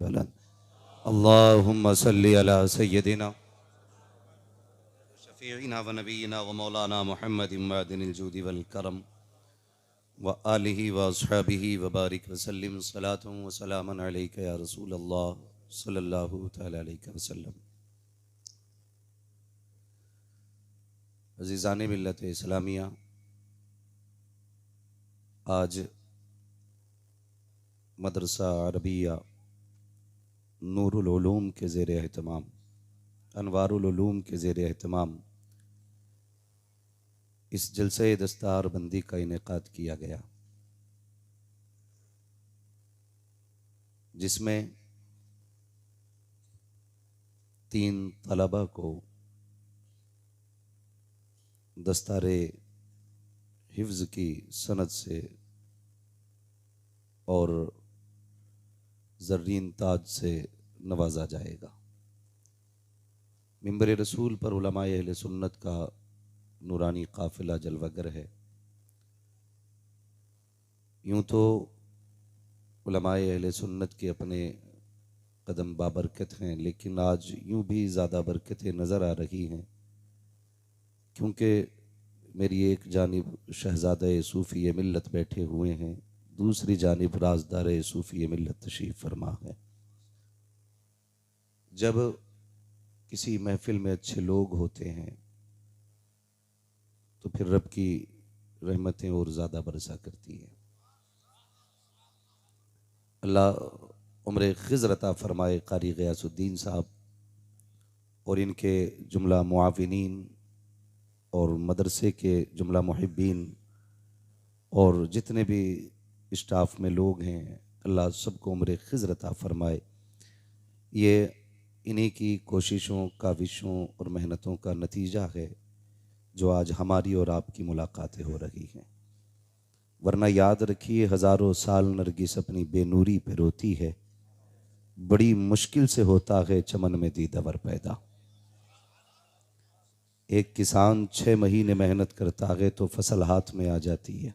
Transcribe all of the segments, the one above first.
अल्लाहुम्मा सल्ली अला सय्यदिना शफीइना व नबीना व मौलाना मुहम्मदिन मअदिनिल जूदि वल करम व आलिहि व अस्हाबिहि व बारिक व सल्लिम सलातुन व सलामन अलैका या रसूल अल्लाह सल्लल्लाहु तआला अलैहि वसल्लम। अज़ीज़ान मिल्लत इस्लामिया, आज मदरसा अरबिया नूरुल उलूम के ज़ेर एहतमाम, अनवारुल उलूम के ज़ेर एहतमाम इस जलसे दस्तार बंदी का इनेकाद किया गया, जिसमें 3 तलबा को दस्तारे हिफ्ज़ की सनद से और ज़र्रीन ताज से नवाजा जाएगा। मिंबर रसूल पर उलमाए अहले सुन्नत का नूरानी काफ़िला जलवागर है। यूँ तो उलमाए अहले सुन्नत के अपने कदम बाबरकत हैं, लेकिन आज यूँ भी ज़्यादा बरकतें नज़र आ रही हैं, क्योंकि मेरी एक जानिब शहज़ादा सूफ़ी मिल्लत बैठे हुए हैं, दूसरी जानिब राजदार सूफ़ी मिल्लत तशरीफ़ फरमा है। जब किसी महफिल में अच्छे लोग होते हैं तो फिर रब की रहमतें और ज़्यादा बरसा करती हैं। अल्लाह उम्र खिज़र अता फरमाए कारी ग़ियासुद्दीन साहब और इनके जुमला मुआविनीन और मदरसे के जुमला मुहिब्बीन और जितने भी स्टाफ में लोग हैं, अल्लाह सबको उम्र खिज़र अता फरमाए। ये इन्हीं की कोशिशों, काविशों और मेहनतों का नतीजा है जो आज हमारी और आपकी मुलाकातें हो रही हैं। वरना याद रखिए, हज़ारों साल नरगिस अपनी बेनूरी पे रोती है, बड़ी मुश्किल से होता है चमन में दीदावर पैदा। एक किसान 6 महीने मेहनत करता है तो फसल हाथ में आ जाती है।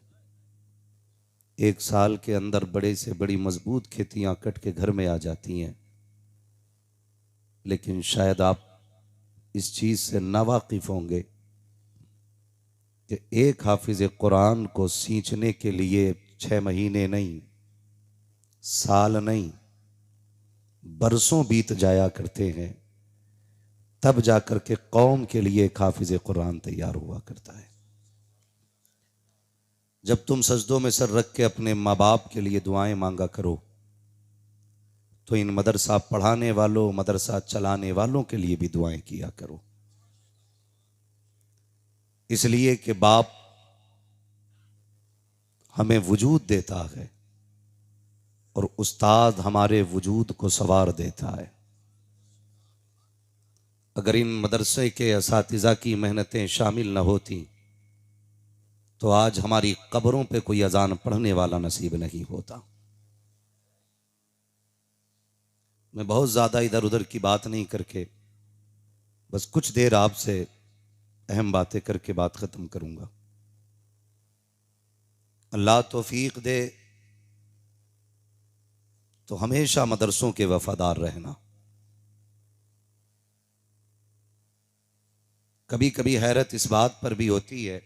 1 साल के अंदर बड़े से बड़ी मजबूत खेतियां कट के घर में आ जाती हैं। लेकिन शायद आप इस चीज से नावाकिफ होंगे कि एक हाफिज कुरान को सींचने के लिए 6 महीने नहीं, साल नहीं, बरसों बीत जाया करते हैं, तब जाकर के कौम के लिए एक हाफिज कुरान तैयार हुआ करता है। जब तुम सजदों में सर रख के अपने माँ बाप के लिए दुआएं मांगा करो, तो इन मदरसा पढ़ाने वालों, मदरसा चलाने वालों के लिए भी दुआएं किया करो। इसलिए कि बाप हमें वजूद देता है और उस्ताद हमारे वजूद को सवार देता है। अगर इन मदरसे के असातिज़ा की मेहनतें शामिल न होती तो आज हमारी कब्रों पे कोई अजान पढ़ने वाला नसीब नहीं होता। मैं बहुत ज़्यादा इधर उधर की बात नहीं करके बस कुछ देर आपसे अहम बातें करके बात ख़त्म करूँगा। अल्लाह तौफीक दे तो हमेशा मदरसों के वफादार रहना। कभी कभी हैरत इस बात पर भी होती है,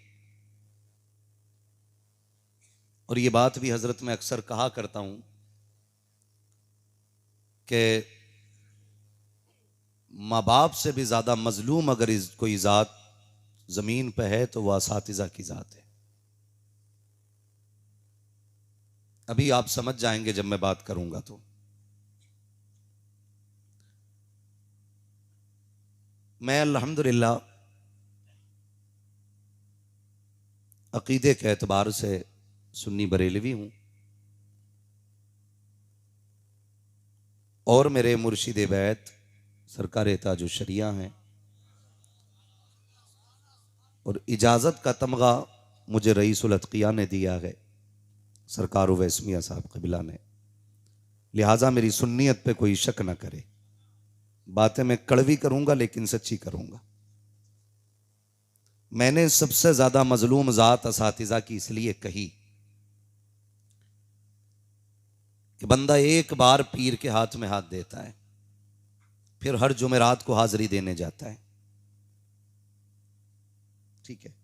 और ये बात भी हजरत में अक्सर कहा करता हूं कि माँ बाप से भी ज्यादा मजलूम अगर कोई जात जमीन पे है तो वह असातिज़ा की जात है। अभी आप समझ जाएंगे जब मैं बात करूंगा। तो मैं अल्हम्दुलिल्लाह अकीदे के एतबार से सुन्नी बरेलवी हूं और मेरे मुर्शिद बैत सरकार ताजुल शरिया हैं, और इजाज़त का तमगा मुझे रईसुल अतकिया ने दिया है, सरकार वैस्मिया साहब कबिला ने। लिहाजा मेरी सुन्नियत पे कोई शक न करे। बातें मैं कड़वी करूंगा लेकिन सच्ची करूंगा। मैंने सबसे ज्यादा मजलूम जात असातिज़ा की इसलिए कही कि बंदा एक बार पीर के हाथ में हाथ देता है, फिर हर जुमेरात को हाजिरी देने जाता है, ठीक है।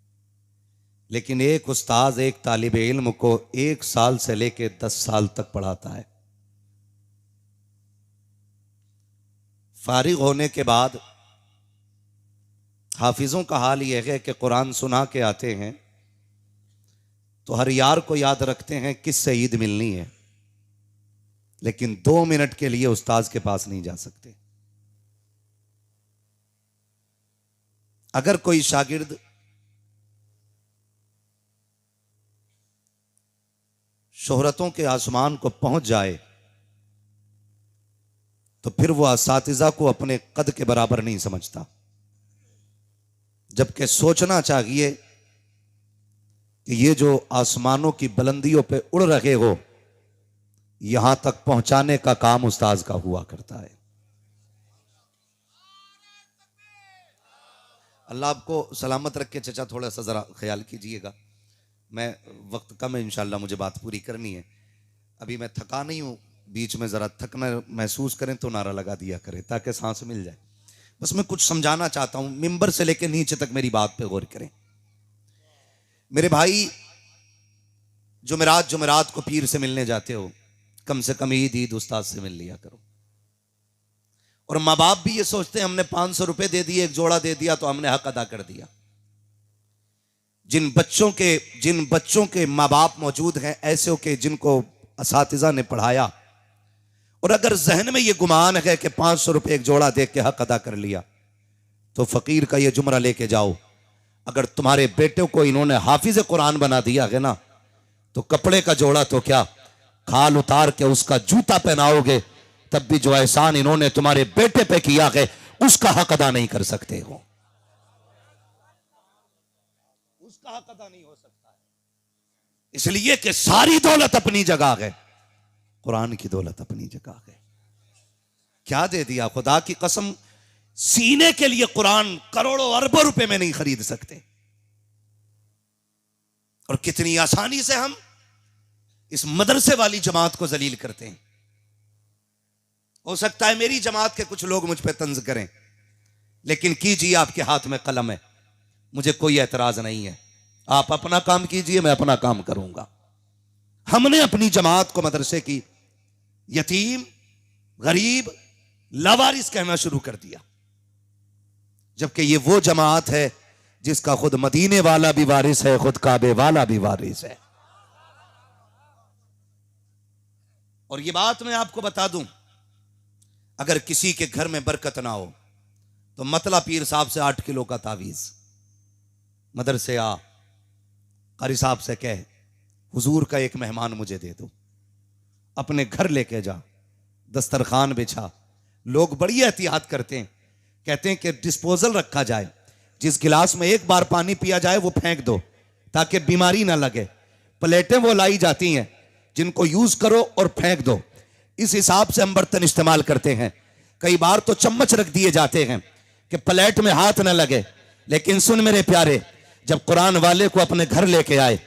लेकिन एक उस्ताद एक तालिब इल्म को 1 साल से लेकर 10 साल तक पढ़ाता है। फारिग होने के बाद हाफिजों का हाल यह है कि कुरान सुना के आते हैं तो हर यार को याद रखते हैं किससे ईद मिलनी है, लेकिन 2 मिनट के लिए उस्ताद के पास नहीं जा सकते। अगर कोई शागिर्द शोहरतों के आसमान को पहुंच जाए तो फिर वो असातिज़ा को अपने कद के बराबर नहीं समझता, जबकि सोचना चाहिए कि ये जो आसमानों की बुलंदियों पे उड़ रहे हो, यहां तक पहुंचाने का काम उस्ताद का हुआ करता है। अल्लाह आपको सलामत रखे चचा, थोड़ा सा जरा ख्याल कीजिएगा। मैं वक्त कम है, इंशाल्लाह मुझे बात पूरी करनी है। अभी मैं थका नहीं हूं, बीच में जरा थकना महसूस करें तो नारा लगा दिया करें ताकि सांस मिल जाए। बस मैं कुछ समझाना चाहता हूं, मिंबर से लेकर नीचे तक मेरी बात पे गौर करें। मेरे भाई, जुमेरात को पीर से मिलने जाते हो, कम से कम ईद उस्ताद से मिल लिया करो। और माँ बाप भी ये सोचते हैं हमने 500 रुपए दे दिए, एक जोड़ा दे दिया तो हमने हक अदा कर दिया। जिन बच्चों के माँ बाप मौजूद हैं ऐसे हो के जिनको असातिज़ा ने पढ़ाया, और अगर जहन में ये गुमान है कि 500 रुपए एक जोड़ा दे के हक अदा कर लिया, तो फकीर का ये जुमरा लेके जाओ, अगर तुम्हारे बेटे को इन्होंने हाफिज कुरान बना दिया है ना, तो कपड़े का जोड़ा तो क्या, खाल उतार के उसका जूता पहनाओगे तब भी जो एहसान इन्होंने तुम्हारे बेटे पे किया है उसका हक अदा नहीं कर सकते हो, उसका हक अदा नहीं हो सकता है। इसलिए कि सारी दौलत अपनी जगह है, कुरान की दौलत अपनी जगह है। क्या दे दिया, खुदा की कसम, सीने के लिए कुरान करोड़ों अरबों रुपए में नहीं खरीद सकते। और कितनी आसानी से हम इस मदरसे वाली जमात को जलील करते हैं। हो सकता है मेरी जमात के कुछ लोग मुझ पे तंज करें, लेकिन कीजिए, आपके हाथ में कलम है, मुझे कोई एतराज नहीं है। आप अपना काम कीजिए, मैं अपना काम करूंगा। हमने अपनी जमात को मदरसे की यतीम, गरीब, लावारिस कहना शुरू कर दिया, जबकि ये वो जमात है जिसका खुद मदीने वाला भी वारिस है, खुद काबे वाला भी वारिस है। और ये बात मैं आपको बता दूं, अगर किसी के घर में बरकत ना हो तो मतला पीर साहब से 8 किलो का तावीज, मदरसे आ, कारी साहब से कह हुजूर का एक मेहमान मुझे दे दो, अपने घर लेके जा, दस्तरखान बिछा। लोग बड़ी एहतियात करते हैं, कहते हैं कि डिस्पोजल रखा जाए, जिस गिलास में एक बार पानी पिया जाए वो फेंक दो ताकि बीमारी ना लगे। प्लेटें वो लाई जाती हैं जिनको यूज करो और फेंक दो, इस हिसाब से हम बर्तन इस्तेमाल करते हैं। कई बार तो चम्मच रख दिए जाते हैं कि प्लेट में हाथ ना लगे। लेकिन सुन मेरे प्यारे, जब कुरान वाले को अपने घर लेके आए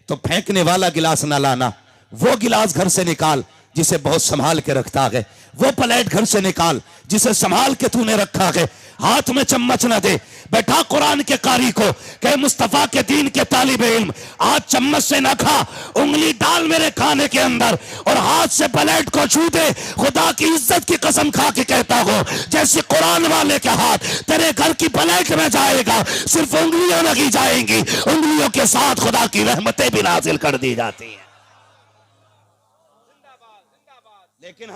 तो फेंकने वाला गिलास ना लाना, वो गिलास घर से निकाल जिसे बहुत संभाल के रखता है, वो प्लेट घर से निकाल जिसे संभाल के तूने रखा है। हाथ में चम्मच ना दे। बैठा कुरान के कारी को कहे मुस्तफा के दीन के तालिब इल्म, आज चम्मच से ना खा, उंगली डाल मेरे खाने के अंदर और हाथ से प्लेट को छू दे। खुदा की इज्जत की कसम खा के कहता हो, जैसे कुरान वाले के हाथ तेरे घर की प्लेट में जाएगा, सिर्फ उंगलियां लगी जाएंगी, उंगलियों के साथ खुदा की रहमतें भी नाजिल कर दी जाती हैं। लेकिन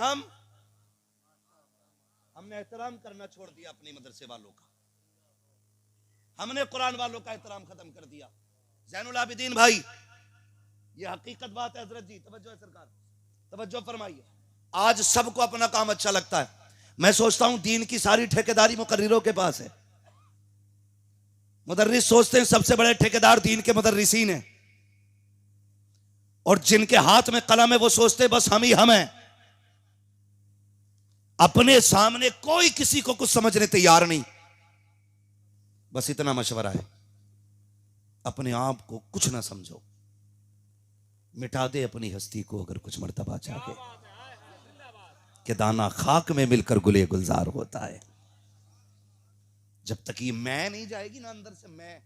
हमने एहतराम करना छोड़ दिया अपने मदरसे वालों का, हमने कुरान वालों का एहतराम खत्म कर दिया। ज़ैनुल आबिदीन भाई, ये हकीकत बात है। हजरत जी तवज्जो है, सरकार तवज्जो फरमाइए। आज सबको अपना काम अच्छा लगता है। मैं सोचता हूं दीन की सारी ठेकेदारी मुकर्रिरों के पास है। मुदर्रिस सोचते हैं सबसे बड़े ठेकेदार दीन के मुदर्रिसीन हैं, और जिनके हाथ में कलम है वो सोचते हैं बस हम ही हम हैं। अपने सामने कोई किसी को कुछ समझने तैयार नहीं। बस इतना मशवरा है, अपने आप को कुछ ना समझो, मिटा दे अपनी हस्ती को अगर कुछ मर्तबा चाहे। कि दाना खाक में मिलकर गुले गुलजार होता है। जब तक ये मैं नहीं जाएगी ना अंदर से, मैं,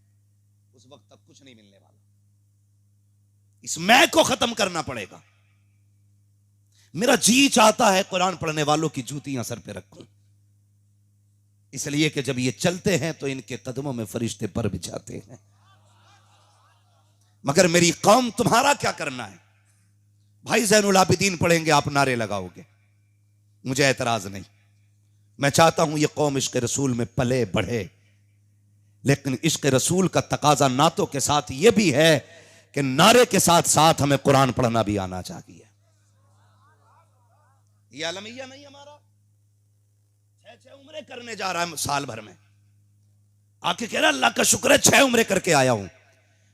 उस वक्त तक कुछ नहीं मिलने वाला। इस मैं को खत्म करना पड़ेगा। मेरा जी चाहता है कुरान पढ़ने वालों की जूतियां सर पे रखूं, इसलिए कि जब ये चलते हैं तो इनके कदमों में फरिश्ते पर बिछाते हैं। मगर मेरी कौम, तुम्हारा क्या करना है? भाई ज़ैनुल आबिदीन पढ़ेंगे, आप नारे लगाओगे, मुझे एतराज नहीं। मैं चाहता हूं ये कौम इश्क रसूल में पले बढ़े, लेकिन इश्क रसूल का तकाजा नातों के साथ ये भी है कि नारे के साथ साथ हमें कुरान पढ़ना भी आना चाहिए। ये आलमिया नहीं हमारा 6 उम्रें करने जा रहा है साल भर में, आके कह रहा अल्लाह का शुक्र है 6 उम्रें करके आया हूं।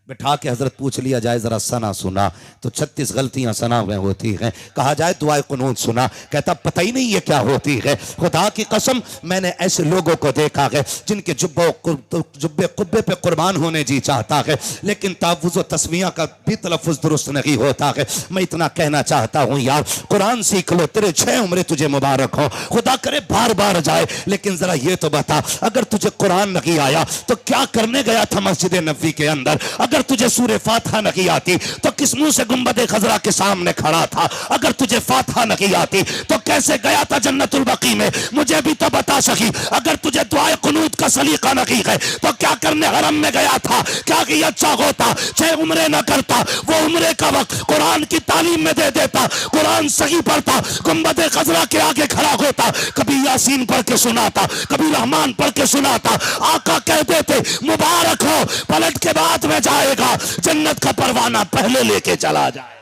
बैठा के हजरत पूछ लिया जाए जरा सना सुना, तो 36 गलतियां सना में होती हैं। कहा जाए दुआए कुनूत सुना, कहता पता ही नहीं ये क्या होती है। खुदा की कसम मैंने ऐसे लोगों को देखा है जिनके जुब्बे कुब्बे पे कुर्बान होने जी चाहता है, लेकिन तावुज़ तस्मिया का भी तलफ़ुज़ दुरुस्त नहीं होता है। मैं इतना कहना चाहता हूँ यार, कुरान सीख लो, तेरे 6 उम्रें तुझे मुबारक हो, खुदा करे बार बार जाए। लेकिन जरा ये तो बता, अगर तुझे कुरान नहीं आया तो क्या करने गया था मस्जिद नबवी के अंदर? अगर तुझे सूरे फातिहा नहीं आती तो किस मुंह से गुंबद खजरा के सामने खड़ा था? अगर तुझे फातिहा नहीं आती तो कैसे गया था जन्नतुल बकी में? मुझे भी तो बता सकी। अगर तुझे दुआए कुनूत का सलीका नहीं है तो क्या करने हरम में गया था? क्या कि अच्छा होता 6 उम्रें न करता, वो उम्रे का वक्त कुरान की तालीम में दे देता, कुरान सही पढ़ता, गुंबद खजरा के आगे खड़ा होता, कभी यासीन पढ़ के सुनाता, कभी रहमान पढ़ के सुनाता। आका कह देते मुबारक हो, पलट के बाद में जाएगा, जन्नत का परवाना पहले लेके चला जाए।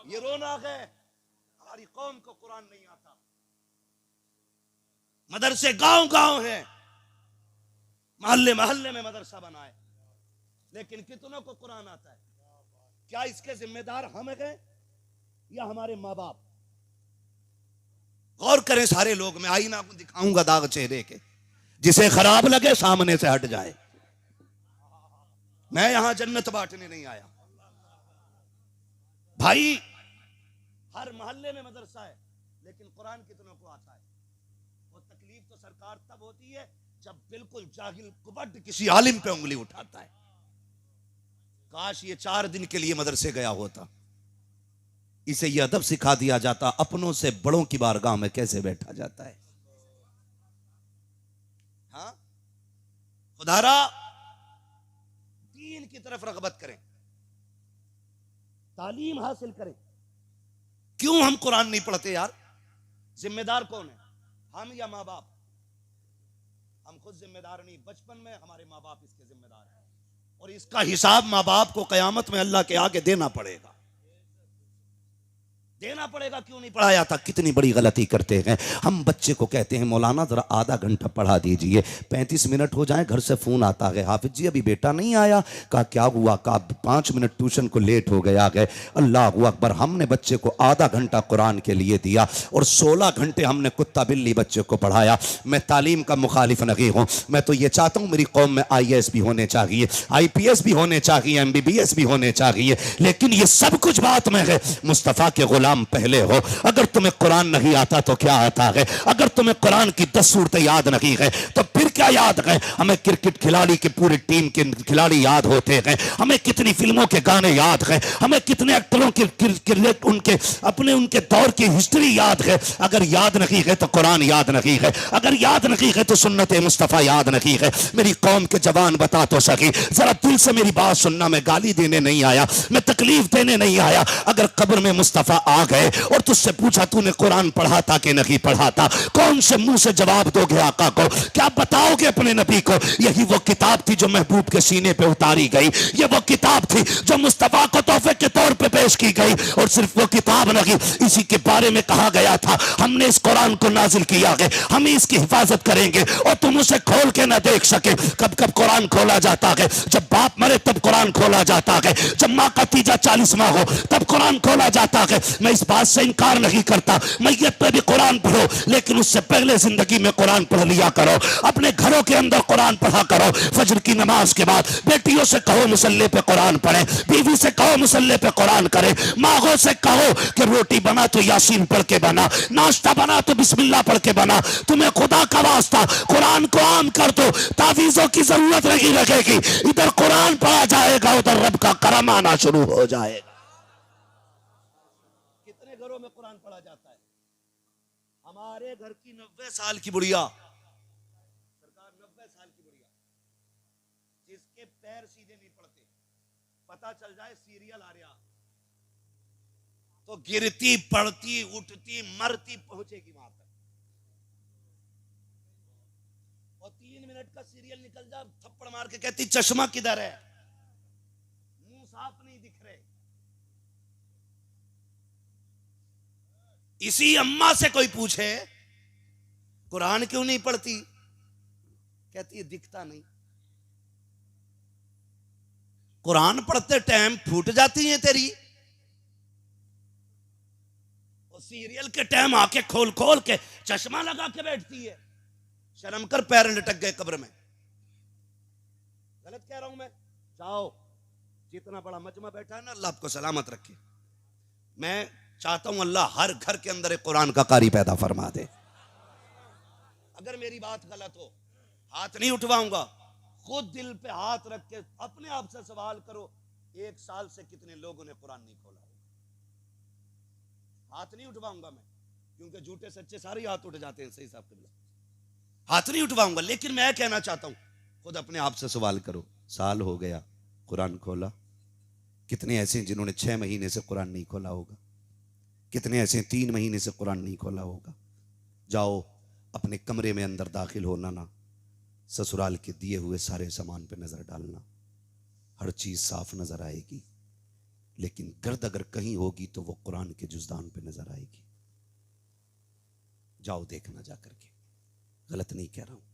ये रौनक है हमारी कौम को कुरान नहीं आता। मदरसे गांव गांव है, मोहल्ले मोहल्ले में मदरसा बनाए, लेकिन कितनों को कुरान आता है? क्या इसके जिम्मेदार हम हैं या हमारे माँ बाप? गौर करें सारे लोग। मैं आईना को दिखाऊंगा दाग चेहरे के, जिसे खराब लगे सामने से हट जाए। मैं यहां जन्नत बांटने नहीं आया भाई। हर मोहल्ले में मदरसा है, लेकिन कुरान कितनों को आता है? वो तकलीफ तो सरकार तब होती है जब बिल्कुल जाहिल कुबड किसी आलिम पे उंगली उठाता है। काश ये 4 दिन के लिए मदरसे गया होता, इसे यह अदब सिखा दिया जाता अपनों से बड़ों की बारगाह में कैसे बैठा जाता है। हाँ, खुदारा दीन की तरफ रगबत करें, तालीम हासिल करें। क्यों हम कुरान नहीं पढ़ते यार? जिम्मेदार कौन है, हम या माँ बाप? हम खुद जिम्मेदार नहीं, बचपन में हमारे माँ बाप इसके जिम्मेदार हैं, और इसका हिसाब माँ बाप को कयामत में अल्लाह के आगे देना पड़ेगा। देना पड़ेगा। क्यों नहीं पढ़ाया था? कितनी बड़ी गलती करते हैं हम। बच्चे को कहते हैं मौलाना जरा आधा घंटा पढ़ा दीजिए, 35 मिनट हो जाए, घर से फोन आता है, हाफिज जी अभी बेटा नहीं आया। कहा क्या हुआ? कहा 5 मिनट ट्यूशन को लेट हो गया है। अल्लाह अकबर, हमने बच्चे को आधा घंटा कुरान के लिए दिया और 16 घंटे हमने कुत्ता बिल्ली बच्चे को पढ़ाया। मैं तालीम का मुखालिफ नहीं हूँ, मैं तो ये चाहता हूँ मेरी कौम में IAS भी होने चाहिए, IPS भी होने चाहिए, MBBS भी होने चाहिए, लेकिन ये सब कुछ बात में है मुस्तफ़ा के गुलाम पहले हो। अगर तुम्हें कुरान नहीं आता तो क्या आता है? अगर तुम्हें कुरान की 10 सूरतें याद नहीं है तो फिर क्या याद है? हमें क्रिकेट खिलाड़ी की पूरी टीम के खिलाड़ी याद होते हैं, हमें कितनी फिल्मों के गाने याद हैं, हमें कितने एक्टरों के उनके अपने उनके दौर की हिस्ट्री याद है। अगर याद नहीं है तो कुरान याद नहीं है, अगर याद नहीं है तो सुन्नत मुस्तफ़ा याद नहीं है। मेरी कौम के जवान बता तो सकी, जरा दिल से मेरी बात सुनना। मैं गाली देने नहीं आया, मैं तकलीफ देने नहीं आया। अगर कब्र में मुस्तफ़ा आ गए और तुझसे पूछा तूने कुरान पढ़ा था कि नहीं पढ़ा था, कौन से मुंह से जवाब दोगे आका को? क्या बताओगे अपने नबी को? यही वो किताब थी जो महबूब के सीने पे उतारी गई, ये वो किताब थी जो मुस्तफा को तोहफे के तौर पे पेश की गई। और सिर्फ वो किताब नहीं, इसी के बारे में कहा गया था हमने इस कुरान को नाजिल किया है, हम इसकी हिफाजत करेंगे और तुम उसे खोल के ना देख सके। कब कब कुरान खोला जाता है? जब बाप मरे तब कुरान खोला जाता है, जब माँ का तीजा 40वां हो तब कुरान खोला जाता है। मैं मैं इस बात से इनकार नहीं करता, मैयत पे भी कुरान पढ़ो, लेकिन उससे पहले जिंदगी में कुरान पढ़ लिया करो। अपने घरों के अंदर कुरान पढ़ा करो। फजर की नमाज के बाद बेटियों से कहो मुसल्ले पे कुरान पढ़े, बीवी से कहो मुसल्ले पे कुरान करे, माँगों से कहो कि रोटी बना तो यासीन पढ़ के बना, नाश्ता बना तो बिस्मिल्लाह पढ़ के बना। तुम्हें खुदा का वास्ता कुरान को आम कर दो, तावीज़ों की जरूरत नहीं लगेगी। इधर कुरान पढ़ा जाएगा, उधर रब का करम आना शुरू हो जाएगा। कितने घरों में कुरान पढ़ा जाता है? हमारे घर की 90 साल की बुढ़िया, सरकार 90 साल की बुढ़िया, जिसके पैर सीधे नहीं पड़ते, पता चल जाए सीरियल आ रहा तो गिरती पड़ती उठती मरती पहुंचेगी वहां तक। और 3 मिनट का सीरियल निकल जा, थप्पड़ मार के कहती चश्मा किधर है, मुंह साफ नहीं दिख रहे। इसी अम्मा से कोई पूछे कुरान क्यों नहीं पढ़ती, कहती है दिखता नहीं। कुरान पढ़ते टाइम फूट जाती है तेरी, और सीरियल के टाइम आके खोल खोल के चश्मा लगा के बैठती है। शर्म कर, पैर लटक गए कब्र में। गलत कह रहा हूं मैं? जाओ, जितना बड़ा मजमा बैठा है ना, अल्लाह आपको सलामत रखे। मैं चाहता हूं अल्लाह हर घर के अंदर एक कुरान का कारी पैदा फरमा दे। अगर मेरी बात गलत हो, हाथ नहीं उठवाऊंगा। खुद दिल पे हाथ रख के अपने आप से सवाल करो, 1 साल से कितने लोगों ने कुरान नहीं खोला होगा? हाथ नहीं उठवाऊंगा मैं, क्योंकि झूठे सच्चे सारे हाथ उठ जाते हैं। सही साहब के बिला हाथ नहीं उठवाऊंगा, लेकिन मैं कहना चाहता हूं खुद अपने आप से सवाल करो, साल हो गया कुरान खोला? कितने ऐसे हैं जिन्होंने 6 महीने से कुरान नहीं खोला होगा? कितने ऐसे 3 महीने से कुरान नहीं खोला होगा? जाओ अपने कमरे में अंदर दाखिल होना ना, ससुराल के दिए हुए सारे सामान पे नजर डालना, हर चीज साफ नजर आएगी, लेकिन गर्द अगर कहीं होगी तो वो कुरान के जुज़दान पे नजर आएगी। जाओ देखना जा करके, गलत नहीं कह रहा हूं।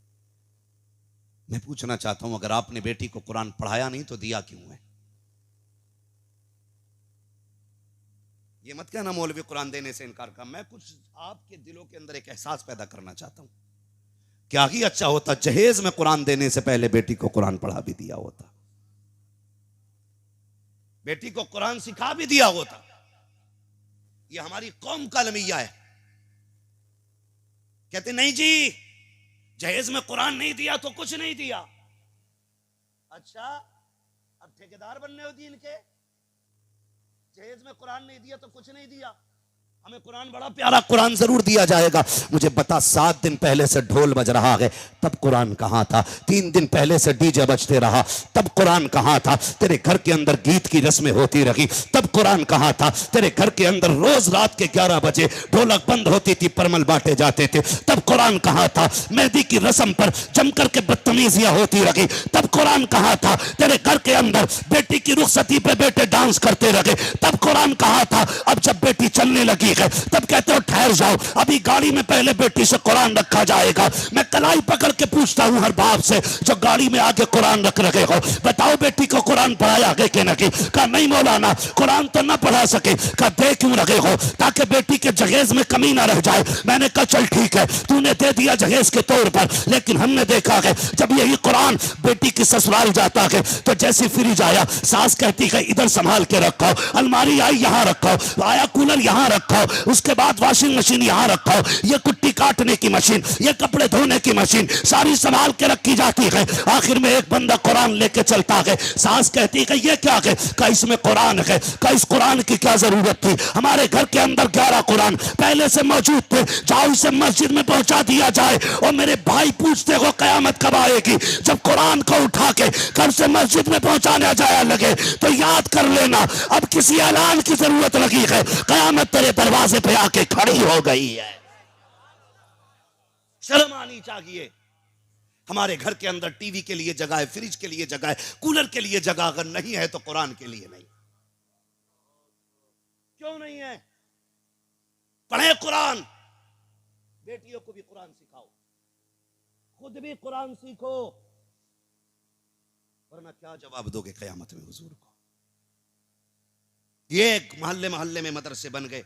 मैं पूछना चाहता हूं, अगर आपने बेटी को कुरान पढ़ाया नहीं तो दिया क्यों है? ये मत कहना मौलवी कुरान देने से इनकार कर। मैं कुछ आपके दिलों के अंदर एक एहसास पैदा करना चाहता हूं। क्या ही अच्छा होता जहेज में कुरान देने से पहले बेटी को कुरान पढ़ा भी दिया होता, बेटी को कुरान सिखा भी दिया होता। ये हमारी कौम का अलमिया है। कहते नहीं जी, जहेज में कुरान नहीं दिया तो कुछ नहीं दिया। अच्छा, अब ठेकेदार बनने हो दीन के? जहेज में कुरान नहीं दिया तो कुछ नहीं दिया। हमें कुरान बड़ा प्यारा कुरान जरूर दिया जाएगा। मुझे बता, 7 दिन पहले से ढोल बज रहा है, तब कुरान कहां था? 3 दिन पहले से डीजे बजते रहा, तब कुरान कहां था? तेरे घर के अंदर गीत की रस्में होती रही, तब कुरान कहां था? तेरे घर के अंदर रोज रात के 11 बजे ढोलक बंद होती थी, परमल बांटे जाते थे, तब कुरान कहां था? मेहंदी की रस्म पर जम करके बदतमीजियां होती रही, तब कुरान कहां था? तेरे घर के अंदर बेटी की रुखसती पे बेटे डांस करते रहे, तब कुरान कहां था? अब जब बेटी चलने लगी है तब कहते हो ठहर जाओ, अभी गाड़ी में पहले बेटी से कुरान रखा जाएगा। मैं कलाई पकड़ के पूछता हूं हर बाप से जो गाड़ी में आगे कुरान रख रखे हो, बताओ बेटी को कुरान पढ़ाया गया कि नहीं? कहा नहीं मौलाना, कुरान तो ना पढ़ा सके। कहा दे क्यों रखे हो? ताकि बेटी के जहेज में कमी ना रह जाए। मैंने कहा चल ठीक है, तूने दे दिया जहेज के तौर पर, लेकिन हमने देखा है जब यही कुरान बेटी की ससुराल जाता है तो जैसे फ्रिज आया, सास कहती है इधर संभाल के रखो, अलमारी आई यहां रखो, आया कूलर यहां रखो, उसके बाद वॉशिंग मशीन यहां रखो, ये कुट्टी काटने की मशीन, ये कपड़े धोने की मशीन, सारी संभाल के रखी जाती है। आखिर में एक बंदा कुरान लेके चलता है, सास कहती है ये क्या है? का इसमें कुरान है। का इस कुरान की क्या जरूरत थी? हमारे घर के अंदर 11 कुरान पहले से मौजूद थे, जाओ इसे मस्जिद में पहुंचा दिया जाए। और मेरे भाई पूछते हो कयामत कब आएगी? जब कुरान को उठा के घर से मस्जिद में पहुंचाने जाया लगे तो याद कर लेना, अब किसी ऐलान की जरूरत लगी है, कयामत तेरे दरवाजे पे आके खड़ी हो गई है। शर्म आनी चाहिए। हमारे घर के अंदर टीवी के लिए जगह है, फ्रिज के लिए जगह है, कूलर के लिए जगह अगर नहीं है तो कुरान के लिए नहीं। क्यों नहीं है? पढ़े कुरान, बेटियों को भी कुरान सिखाओ, खुद भी कुरान सीखो, वरना क्या जवाब दोगे कयामत में हुजूर को? ये मोहल्ले मोहल्ले में मदरसे बन गए,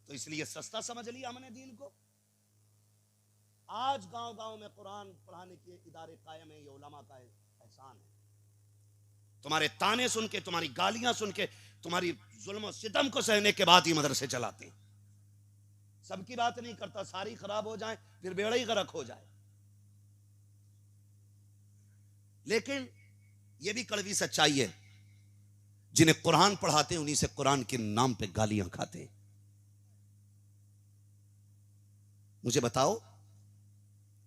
तो इसलिए सस्ता समझ लिया हमने दीन को। आज गांव गांव में कुरान पढ़ाने के इदारे कायम है, ये उलमा का एहसान है। तुम्हारे ताने सुन के, तुम्हारी गालियां सुन के, तुम्हारी जुल्म और सितम को सहने के बाद ही मदरसे चलाते हैं। सबकी बात नहीं करता, सारी खराब हो जाए फिर बेड़ा ही गर्क हो जाए। लेकिन यह भी कड़वी सच्चाई है, जिन्हें कुरान पढ़ाते हैं उन्हीं से कुरान के नाम पे गालियां खाते हैं। मुझे बताओ,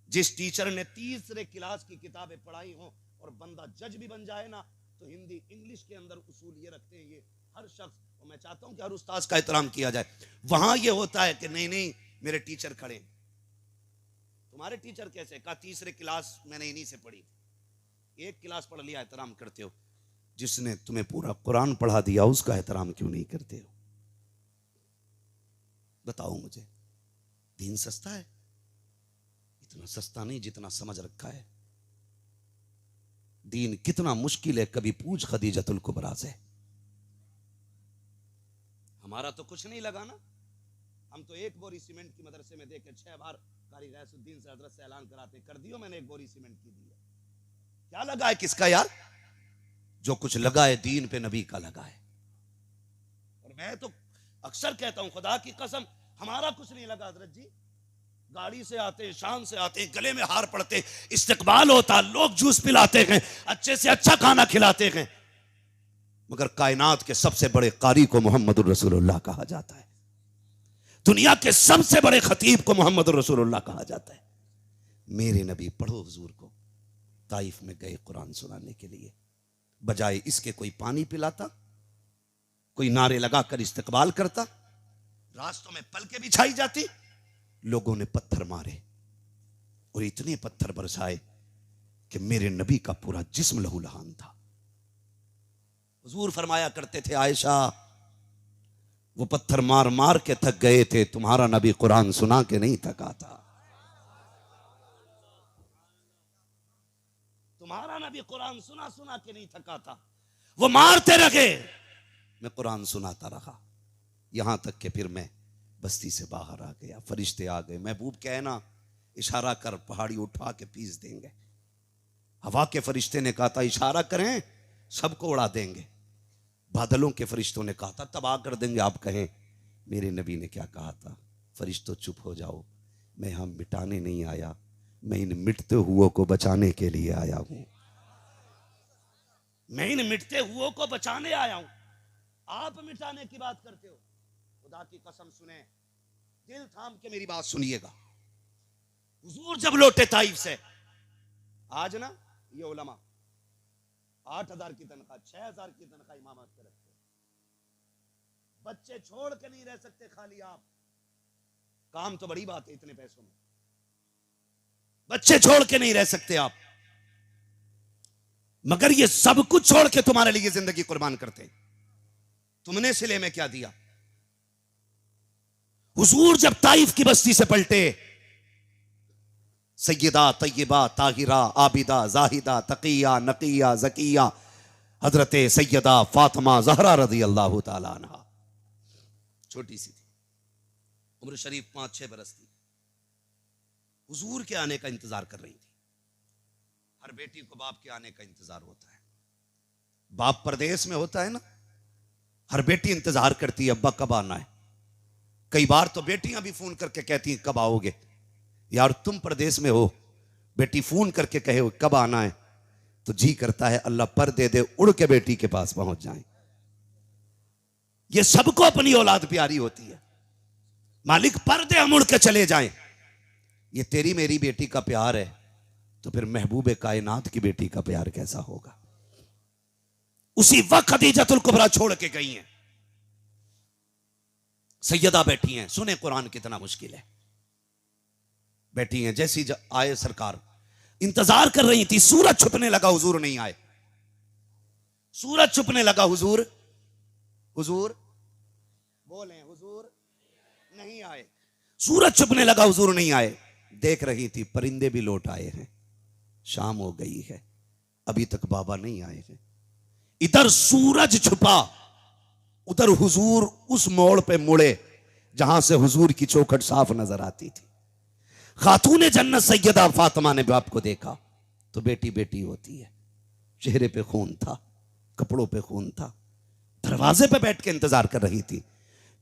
जिस टीचर ने तीसरे क्लास की किताबें पढ़ाई हो और बंदा जज भी बन जाए ना, तो हिंदी इंग्लिश के अंदर उसूल ये रखते हैं, ये हर शख्स, और मैं चाहता हूं कि हर उस्ताद का एहतराम किया जाए। वहां ये होता है कि नहीं नहीं मेरे टीचर खड़े। तुम्हारे टीचर कैसे? कहा तीसरे क्लास मैंने इन्हीं से पढ़ी। एक क्लास पढ़ लिया, एहतराम करते हो। जिसने तुम्हें पूरा कुरान पढ़ा दिया उसका एहतराम क्यों नहीं करते हो? बताओ मुझे। दीन सस्ता है? इतना सस्ता नहीं जितना समझ रखा है। दीन कितना मुश्किल है, कभी पूछ खदीजतुल कुबरा से। हमारा तो कुछ नहीं लगा ना, हम तो एक बोरी सीमेंट की मदरसे में देकर 6 बार कारी गैसुद्दीन से हजरत से ऐलान कराते, कर दियो मैंने एक बोरी सीमेंट की दी है। क्या लगा है किसका यार? जो कुछ लगा है दीन पे नबी का लगा है। और मैं तो अक्सर कहता हूं, खुदा की कसम हमारा कुछ नहीं लगा हजरत जी। गाड़ी से आते हैं, शान से आते हैं, गले में हार पड़ते हैं, इस्तकबाल होता, लोग जूस पिलाते हैं, अच्छे से अच्छा खाना खिलाते हैं, मगर कायनात के सबसे बड़े कारी को मोहम्मदुर रसूलुल्लाह कहा जाता है। दुनिया के सबसे बड़े खतीब को मोहम्मदुर रसूलुल्लाह कहा जाता है। मेरे नबी पढ़ो हुजूर को ताइफ में गए कुरान सुनाने के लिए, बजाय इसके कोई पानी पिलाता, कोई नारे लगाकर इस्तकबाल करता, रास्तों में पलके बिछाई जाती, लोगों ने पत्थर मारे और इतने पत्थर बरसाए कि मेरे नबी का पूरा जिस्म लहूलुहान था। हुजूर फरमाया करते थे, आयशा वो पत्थर मार मार के थक गए थे, तुम्हारा नबी कुरान सुना के नहीं थका था। तुम्हारा नबी कुरान सुना सुना के नहीं थका था, वो मारते रहे, मैं कुरान सुनाता रहा। यहां तक कि फिर मैं बस्ती से बाहर आ गया, फरिश्ते आ गए, महबूब कहना इशारा कर, पहाड़ी उठा के पीस देंगे। हवा के फरिश्ते ने कहा था इशारा करें सबको उड़ा देंगे। बादलों के फरिश्तों ने कहा था तबाह कर देंगे, आप कहें। मेरे नबी ने क्या कहा था? फरिश्तों चुप हो जाओ, मैं यहां मिटाने नहीं आया, मैं इन मिटते हुओं को बचाने के लिए आया हूं। मैं इन मिटते हुओं को बचाने आया हूं। आप मिटाने की बात करते हो? खुदा की कसम सुने, दिल थाम के मेरी बात सुनिएगा। हुजूर जब लौटे ताइफ से, आज ना ये उलमा 8,000 की तनख्वाह, 6,000 की तनख्वाह इमामत पे रखते, बच्चे छोड़ के नहीं रह सकते खाली आप। काम तो बड़ी बात है इतने पैसों में, बच्चे छोड़ के नहीं रह सकते आप, मगर ये सब कुछ छोड़ के तुम्हारे लिए जिंदगी कुर्बान करते। तुमने सिले में क्या दिया? हुजूर जब ताइफ की बस्ती से पलटे, सैयदा तय्यबा ताहिरा आबिदा जाहिदा तकिया नकिया जकिया हजरत सैयदा फातिमा ज़हरा रज़ी अल्लाह ताला अन्हा, छोटी सी थी, उम्र शरीफ 5-6 बरस थी। हुजूर के आने का इंतजार कर रही थी। हर बेटी को बाप के आने का इंतजार होता है। बाप परदेश में होता है ना, हर बेटी इंतजार करती है अब्बा कब आना है। कई बार तो बेटियां भी फोन करके कहती हैं कब आओगे। यार तुम परदेश में हो, बेटी फोन करके कहे कब आना है, तो जी करता है अल्लाह पर दे दे, उड़ के बेटी के पास पहुंच जाए। ये सबको अपनी औलाद प्यारी होती है। मालिक पर दे हम उड़ के चले जाएं। ये तेरी मेरी बेटी का प्यार है, तो फिर महबूबे कायनात की बेटी का प्यार कैसा होगा? उसी वक्त खदीजतुल कुबरा छोड़ के गई हैं। सैयदा बैठी हैं, सुने कुरान कितना मुश्किल है। बैठी हैं, जैसी आए सरकार, इंतजार कर रही थी। सूरज छुपने लगा, हुजूर नहीं आए। सूरज छुपने लगा, हुजूर हुजूर बोले, हुजूर नहीं आए। सूरज छुपने लगा, हुजूर नहीं आए। देख रही थी परिंदे भी लौट आए हैं, शाम हो गई है, अभी तक बाबा नहीं आए हैं। इधर सूरज छुपा, उधर हुजूर उस मोड़ पे मुड़े जहां से हुजूर की चौखट साफ नजर आती थी। खातून जन्नत सैयदा फातिमा ने बाप को देखा तो बेटी बेटी होती है। चेहरे पे खून था, कपड़ों पे खून था, दरवाजे पे बैठ के इंतजार कर रही थी।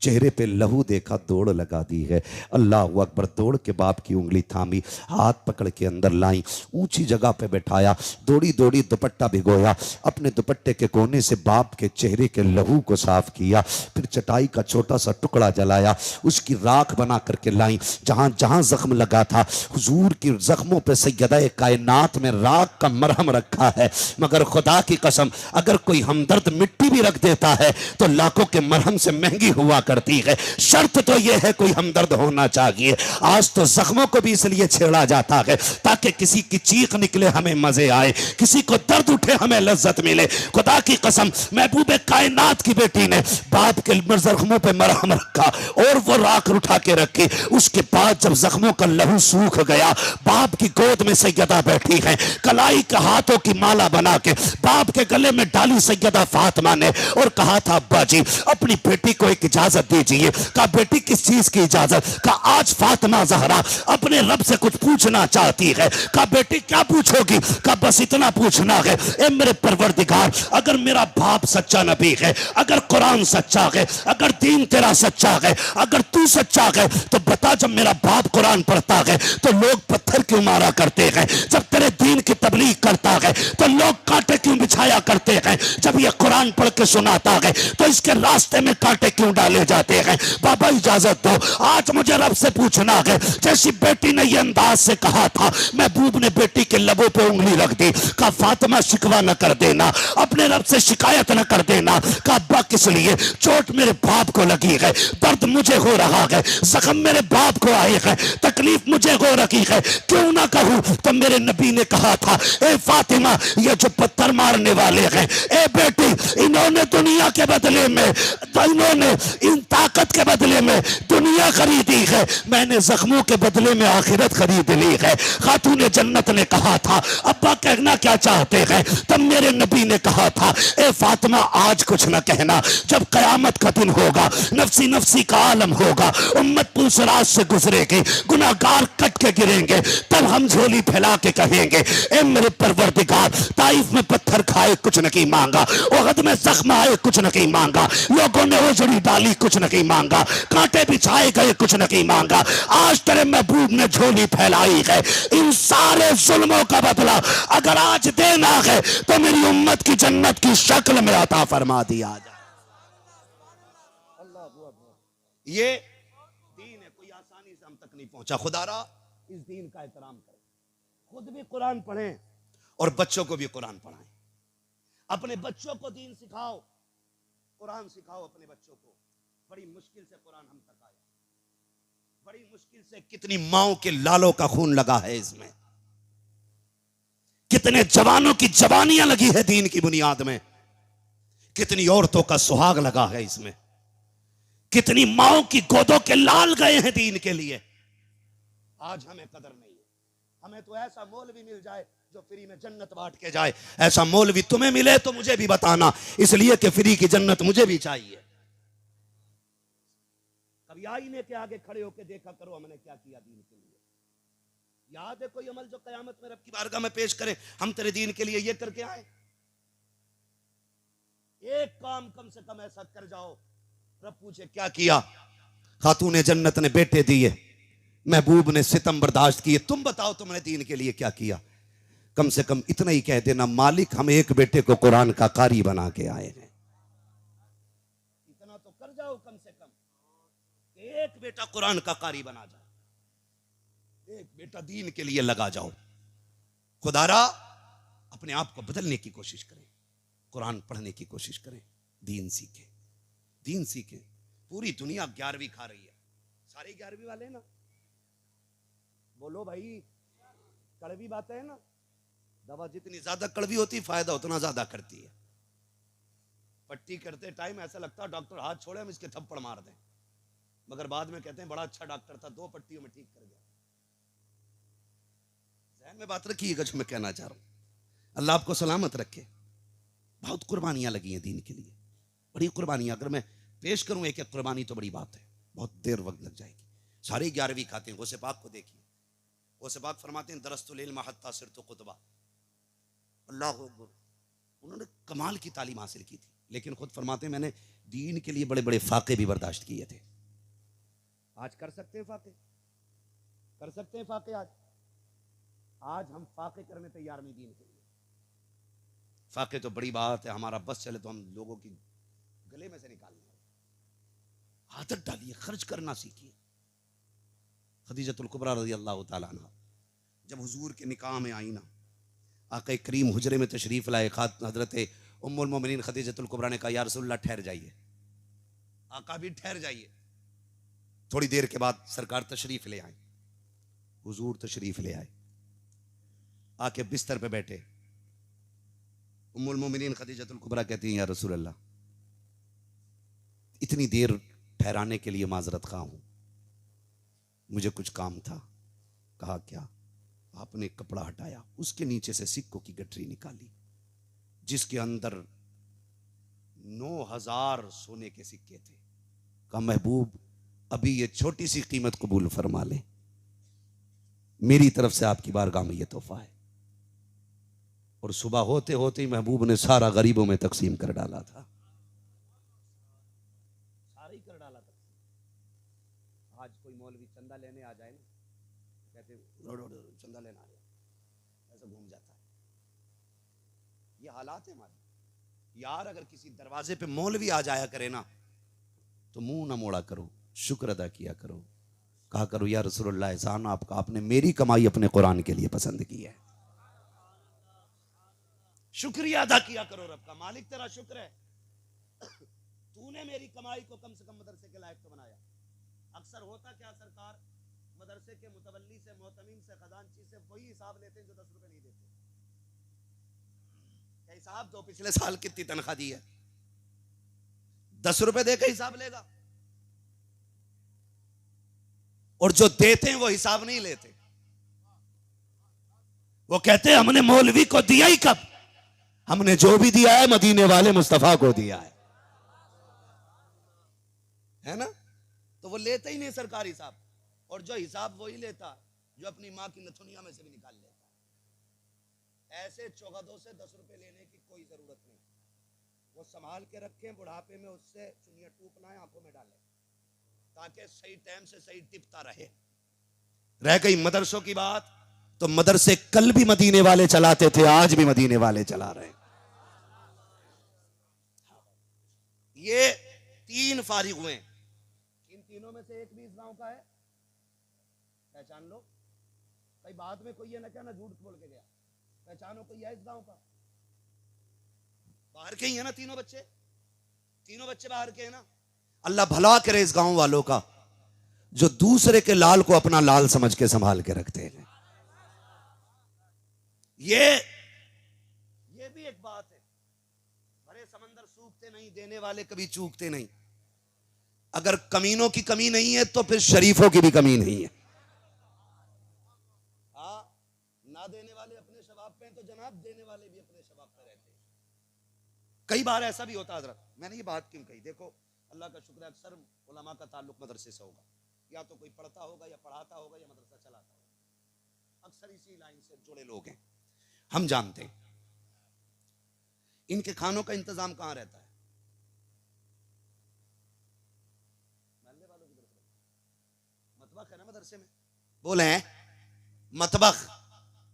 चेहरे पे लहू देखा, दौड़ लगा दी है। अल्लाह अकबर। दौड़ के बाप की उंगली थामी, हाथ पकड़ के अंदर लाई, ऊंची जगह पे बैठाया, दौड़ी दौड़ी दुपट्टा भिगोया, अपने दुपट्टे के कोने से बाप के चेहरे के लहू को साफ किया, फिर चटाई का छोटा सा टुकड़ा जलाया, उसकी राख बना करके लाई। जहां जहां जख्म लगा था, हुजूर की जख्मों पे सैयदा कायनात में राख का मरहम रखा है। मगर खुदा की कसम, अगर कोई हमदर्द मिट्टी भी रख देता है तो लाखों के मरहम से महंगी हुआ करती है। शर्त तो यह है कोई हमदर्द होना चाहिए। आज तो जख्मों को भी इसलिए छेड़ा जाता है ताकि किसी की चीख निकले हमें मजे आए, किसी को दर्द उठे हमें लज्जत मिले। खुदा की कसम, महबूब कायनात की बेटी ने बाप के जख्मों पे मरहम रखा और वो राख उठा के रखी। उसके बाद जब जख्मों का लहू सूख गया, बाप की गोद में सैयदा बैठी है, कलाई के हाथों की माला बना के बाप के गले में डाली सैयदा फातिमा ने और कहा था, अब्बा जी अपनी बेटी को एक इजाजत दीजिए। कहा, बेटी किस चीज की इजाजत? कहा, आज फातिमा ज़हरा अपने रब से कुछ पूछना चाहती है। कहा, बेटी क्या पूछोगी? कहा, बस इतना पूछना है, ए मेरे परवरदिगार, अगर मेरा बाप सच्चा नबी है, अगर कुरान सच्चा है, अगर दीन तेरा सच्चा है, अगर तू सच्चा है, तो बता जब मेरा बाप कुरान पढ़ता है तो लोग पत्थर क्यों मारा करते हैं? जब तेरे दीन की तबलीग करता है तो लोग कांटे क्यों बिछाया करते हैं? जब ये कुरान पढ़ के सुनाता है तो इसके रास्ते में कांटे क्यों डाले जाते हैं? बाबा इजाजत दो, आज मुझे रब से पूछना है। जैसी बेटी ने ये अंदाज से कहा था, महबूब ने बेटी के लबों पे उंगली रख दी। कहा, फातिमा शिकवा न कर देना, अपने रब से शिकायत न कर देना। कहा, अब्बा किस लिए? चोट मेरे बाप को लगी है, दर्द मुझे हो रहा है, जख्म मेरे बाप को आए है, तकलीफ मुझे हो रही है, क्यों ना कहूं? तो मेरे नबी ने कहा था, ए फातिमा, ये जो पत्थर मारने वाले हैं, ए बेटी, इन्होंने दुनिया के बदले में, इन्होंने इन ताकत के बदले में दुनिया खरीदी है, मैंने जख्मों के बदले में आखिरत खरीद ली है। खातून जन्नत ने कहा था, अब्बा कहना क्या चाहते हैं? तब मेरे नबी ने कहा था, ए फातिमा आज कुछ न कहना, जब कयामत का दिन होगा, नफसी नफसी का आलम होगा, उम्मत पुलसराज से गुजरेगी, गुनाहगार कट के गिरेंगे, तब हम झोली फैला के कहेंगे, ए मेरे परवरदिगार, ताइफ में पत्थर खाए कुछ नहीं मांगा, उहद में जख्म आए कुछ नहीं मांगा, लोगों ने ओजड़ी डाली कुछ नहीं मांगा, कांटे बिछाए गए कुछ नहीं मांगा, आज तेरे महबूब ने झोली फैलाई है। इन सारे जुल्मों का बदला अगर आज देना है तो मेरी उम्मत की जन्नत की शक्ल में अता फरमा दिया जाए। ये दीन है, कोई आसानी से हम तक नहीं पहुंचा। खुदारा इस दीन का एहतराम करें, खुद भी कुरान पढ़ें और बच्चों को भी कुरान पढ़ाएं। अपने बच्चों को दीन सिखाओ, कुरान सिखाओ अपने बच्चों को। बड़ी मुश्किल से कुरान हम तक आया, बड़ी मुश्किल से। कितनी माओं के लालों का खून लगा है इसमें, कितने जवानों की जवानियां लगी है दीन की बुनियाद में, कितनी औरतों का सुहाग लगा है इसमें, कितनी माओं की गोदों के लाल गए हैं दीन के लिए। आज हमें कदर नहीं है। हमें तो ऐसा मौलवी मिल जाए जो फ्री में जन्नत बांट के जाए। ऐसा मौलवी तुम्हें मिले तो मुझे भी बताना, इसलिए कि फ्री की जन्नत मुझे भी चाहिए। कभी आईने के आगे खड़े होकर देखा करो हमने क्या किया दीन के लिए। याद है कोई अमल जो कयामत में रब की बारगाह में पेश करें, हम तेरे दीन के लिए ये करके आए? एक काम कम से कम ऐसा कर जाओ, रब पूछे क्या किया? खातून जन्नत ने बेटे दिए, महबूब ने सितम बर्दाश्त किए, तुम बताओ तुमने दीन के लिए क्या किया? कम से कम इतना ही कह देना, मालिक हम एक बेटे को कुरान का कारी बना के आए हैं। इतना तो कर जाओ कम से कम, एक बेटा कुरान का कारी बना जाए, एक बेटा दीन के लिए लगा जाओ। खुदारा अपने आप को बदलने की कोशिश करें, कुरान पढ़ने की कोशिश करें, दीन सीखें, दीन सीखें। पूरी दुनिया 11वीं खा रही है, सारे 11वीं वाले ना, बोलो भाई, कड़वी बात है ना। दवा जितनी ज्यादा कड़वी होती फायदा उतना ज्यादा करती है। पट्टी करते टाइम ऐसा लगता है डॉक्टर हाथ छोड़े हम इसके थप्पड़ मार दें, मगर बाद में कहते हैं बड़ा अच्छा डॉक्टर था, 2 पट्टियों में ठीक कर गया। ज़हन में बात रखिएगा जो मैं कहना चाह रहा हूं। अल्लाह आपको सलामत रखे। बहुत कुर्बानियां लगी हैं दीन के लिए, बड़ी कुर्बानियां। अगर मैं पेश करूं एक एक कुर्बानी तो बड़ी बात है। बहुत देर वक्त लग जाएगी। सारे 11वीं खाते हैं। गौसे पाक को देखिए, गौसे पाक फरमाते हैं दरस्तुल इल्म हत्ता सिरतु कुतबा। अल्लाह अकबर, उन्होंने कमाल की तालीम हासिल की थी, लेकिन खुद फरमाते हैं मैंने दीन के लिए बड़े बड़े फाके भी बर्दाश्त किए थे। आज कर सकते हैं फाके? कर सकते हैं फाके? आज हम फाके करने तैयार नहीं दीन के लिए। फाके तो बड़ी बात है, हमारा बस चले तो हम लोगों की गले में से निकाल लें। आदत डालिए, खर्च करना सीखिए। खदीजतुल कुबरा रज़ी अल्लाह ताला अन्हा जब हुजूर के निकाह में आई ना, आक़ा करीम हुजरे में तशरीफ़ लाए, हज़रत उम्मुल मोमिनीन खदीजतुल कुबरा ने कहा या रसूलल्लाह ठहर जाइए। आका भी ठहर जाइए। थोड़ी देर के बाद सरकार तशरीफ़ ले आए, हुजूर तशरीफ़ ले आए, आके बिस्तर पे बैठे। उम्मुल मोमिनीन खदीजतुल कुबरा कहती हैं या रसूलल्लाह इतनी देर ठहराने के लिए माजरत खा हूं, मुझे कुछ काम था। कहा क्या? आपने एक कपड़ा हटाया, उसके नीचे से सिक्कों की गठरी निकाली जिसके अंदर 9000 सोने के सिक्के थे। कहा महबूब अभी ये छोटी सी कीमत कबूल फरमा ले, मेरी तरफ से आपकी बारगाह में ये तोहफा है। और सुबह होते होते ही महबूब ने सारा गरीबों में तकसीम कर डाला था। सारा ही कर डाला था। आज कोई मौलवी चंदा लेने आ जाए ना, कहते चंदा लेना आ जाए, ऐसे घूम जाता है। ये हालात है हमारे यार। अगर किसी दरवाजे पे मौलवी आ जाया करे ना, तो मुंह ना मोड़ा करो, शुक्र अदा किया करो। कहा करो या रसूलुल्लाह एहसान आपका, आपने मेरी कमाई अपने कुरान के लिए पसंद की है। शुक्रिया अदा किया करो रब का, मालिक तेरा शुक्र है, तूने मेरी कमाई को कम से कम मदरसे के लायक तो बनाया। अक्सर होता क्या सरकार, मदरसे के मुतवल्ली से, मोहतमीम से, खजांची से वही हिसाब लेते हैं जो 10 रुपए नहीं देते। क्या हिसाब दो पिछले साल कितनी तनख्वाह दी है, 10 रुपए देकर हिसाब लेगा। और जो देते हैं वो हिसाब नहीं लेते, वो कहते हैं हमने मौलवी को दिया ही कब, हमने जो भी दिया है मदीने वाले मुस्तफा को दिया है ना। तो वो लेते ही नहीं सरकारी हिसाब। और जो हिसाब वही लेता जो अपनी माँ की नथुनिया में से भी निकाल लेता। ऐसे चौगदों से 10 रुपए लेने की कोई जरूरत नहीं। वो संभाल के रखें, बुढ़ापे में उससे चुनिया टूप लाएं, आंखों में डालें, ताकि सही टाइम से सही टिपता रहे। रह गई मदरसों की बात, तो मदरसे कल भी मदीने वाले चलाते थे, आज भी मदीने वाले चला रहे। ये 3 फारिग हुए, इन तीनों में से एक भी इस गांव का है, पहचान लो। कई बाद में कोई ये ना क्या ना झूठ बोल के गया, पहचानो कोई है इस गांव का। बाहर के ही है ना तीनों बच्चे, तीनों बच्चे बाहर के हैं ना। अल्लाह भला करे इस गांव वालों का, जो दूसरे के लाल को अपना लाल समझ के संभाल के रखते हैं। ये भी एक बात है। भरे समंदर सूखते नहीं, देने वाले कभी चूकते नहीं। अगर कमीनों की कमी नहीं है तो फिर शरीफों की भी कमी नहीं है। हाँ, ना देने वाले अपने शबाब पे हैं तो जनाब देने वाले भी अपने शबाब पे रहते हैं। कई बार ऐसा भी होता है हज़रत। मैंने ये बात क्यों कही, देखो अल्लाह का शुक्र है अक्सर उलमा का ताल्लुक मदरसे से होगा, या तो कोई पढ़ता होगा या पढ़ाता होगा या मदरसा चलाता होगा। अक्सर इसी लाइन से जुड़े लोग हैं। हम जानते हैं इनके खानों का इंतजाम कहां रहता है। महल्ले वालों की तरफ मतबख है ना मदरसे में, बोले हैं मतबख,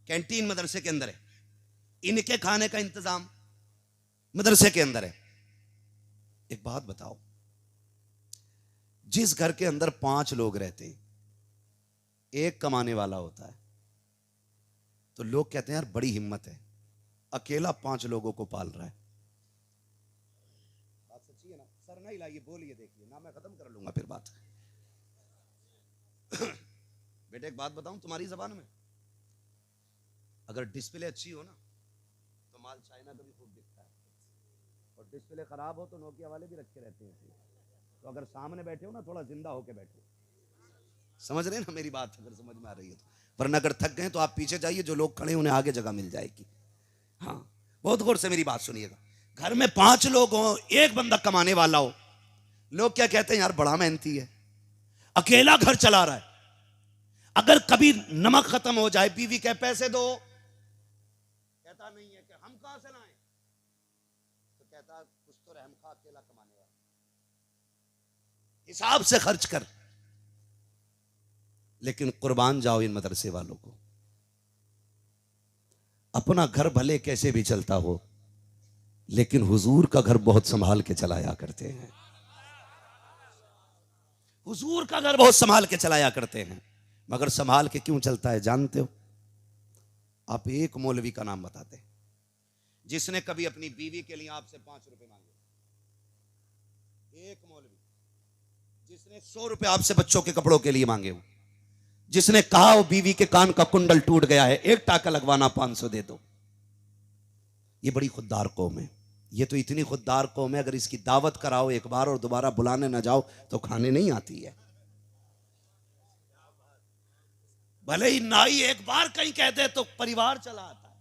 कैंटीन मदरसे के अंदर है। इनके खाने का इंतजाम मदरसे के अंदर है। एक बात बताओ, जिस घर के अंदर 5 लोग रहते हैं, एक कमाने वाला होता है, तो लोग कहते हैं यार बड़ी हिम्मत है, अकेला 5 लोगों को पाल रहा है। बात सच्ची है ना? सर ना हिलाइए, बोलिए, देखिए ना, मैं खत्म कर लूंगा फिर बात। बेटे एक बात बताऊं तुम्हारी जबान में, अगर डिस्प्ले अच्छी हो ना तो माल चाइना का भी खूब दिखता है, और डिस्प्ले खराब हो तो नोकिया वाले भी रखे रहते हैं। तो अगर सामने बैठे हो ना, थोड़ा जिंदा होके बैठो। समझ रहे हैं ना मेरी बात? अगर समझ में आ रही है तो, वरना अगर थक गए तो आप पीछे जाइए, जो लोग खड़े उन्हें आगे जगह मिल जाएगी। हाँ, बहुत गौर से मेरी बात सुनिएगा। घर में 5 लोग हो, एक बंदा कमाने वाला हो, लोग क्या कहते हैं यार बड़ा मेहनती है, अकेला घर चला रहा है, अगर कभी नमक खत्म हो जाए, बीवी कहे पैसे दो, कहता नहीं है कि हम कहां से लाएं, तो कहता कुछ तो रहम खा, अकेला कमाने वाला, हिसाब से खर्च कर। लेकिन कुर्बान जाओ इन मदरसे वालों को। अपना घर भले कैसे भी चलता हो, लेकिन हुजूर का घर बहुत संभाल के चलाया करते हैं। हुजूर का घर बहुत संभाल के चलाया करते हैं। मगर संभाल के क्यों चलता है जानते हो? आप एक मौलवी का नाम बताते हैं जिसने कभी अपनी बीवी के लिए आपसे 5 रुपए मांगे। एक मौलवी जिसने 100 रुपए आपसे बच्चों के कपड़ों के लिए मांगे हो, जिसने कहा हो बीवी के कान का कुंडल टूट गया है, एक टाका लगवाना 500 दे दो। ये बड़ी खुददार कौम है। ये तो इतनी खुददार कौम है, अगर इसकी दावत कराओ एक बार और दोबारा बुलाने ना जाओ तो खाने नहीं आती है। भले ही नाई एक बार कहीं कह दे तो परिवार चला आता है।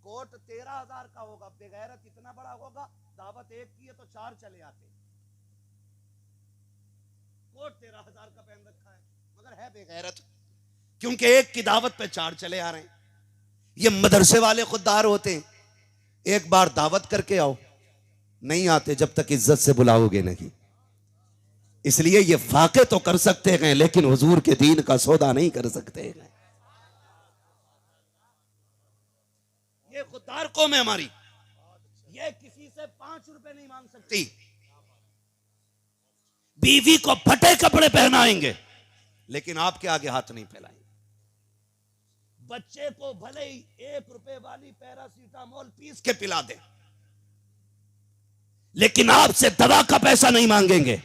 कोट 13,000 का होगा, बेगैरत इतना बड़ा होगा, दावत एक की है तो 4 चले आते। कोट 13,000 का पहन रखा है मगर है बेगैरत, क्योंकि एक की दावत पे 4 चले आ रहे हैं। ये मदरसे वाले खुददार होते हैं। एक बार दावत करके आओ, नहीं आते जब तक इज्जत से बुलाओगे नहीं। इसलिए ये फाके तो कर सकते हैं लेकिन हुजूर के दीन का सौदा नहीं कर सकते हैं। ये खुददार कौम है हमारी। ये किसी से 5 रुपए नहीं मांग सकती। बीवी को फटे कपड़े पहनाएंगे लेकिन आपके आगे हाथ नहीं फैलाएंगे। बच्चे को भले ही 1 रुपए वाली पैरासीटामोल पीस के पिला दे, लेकिन आपसे दवा का पैसा नहीं मांगेंगे।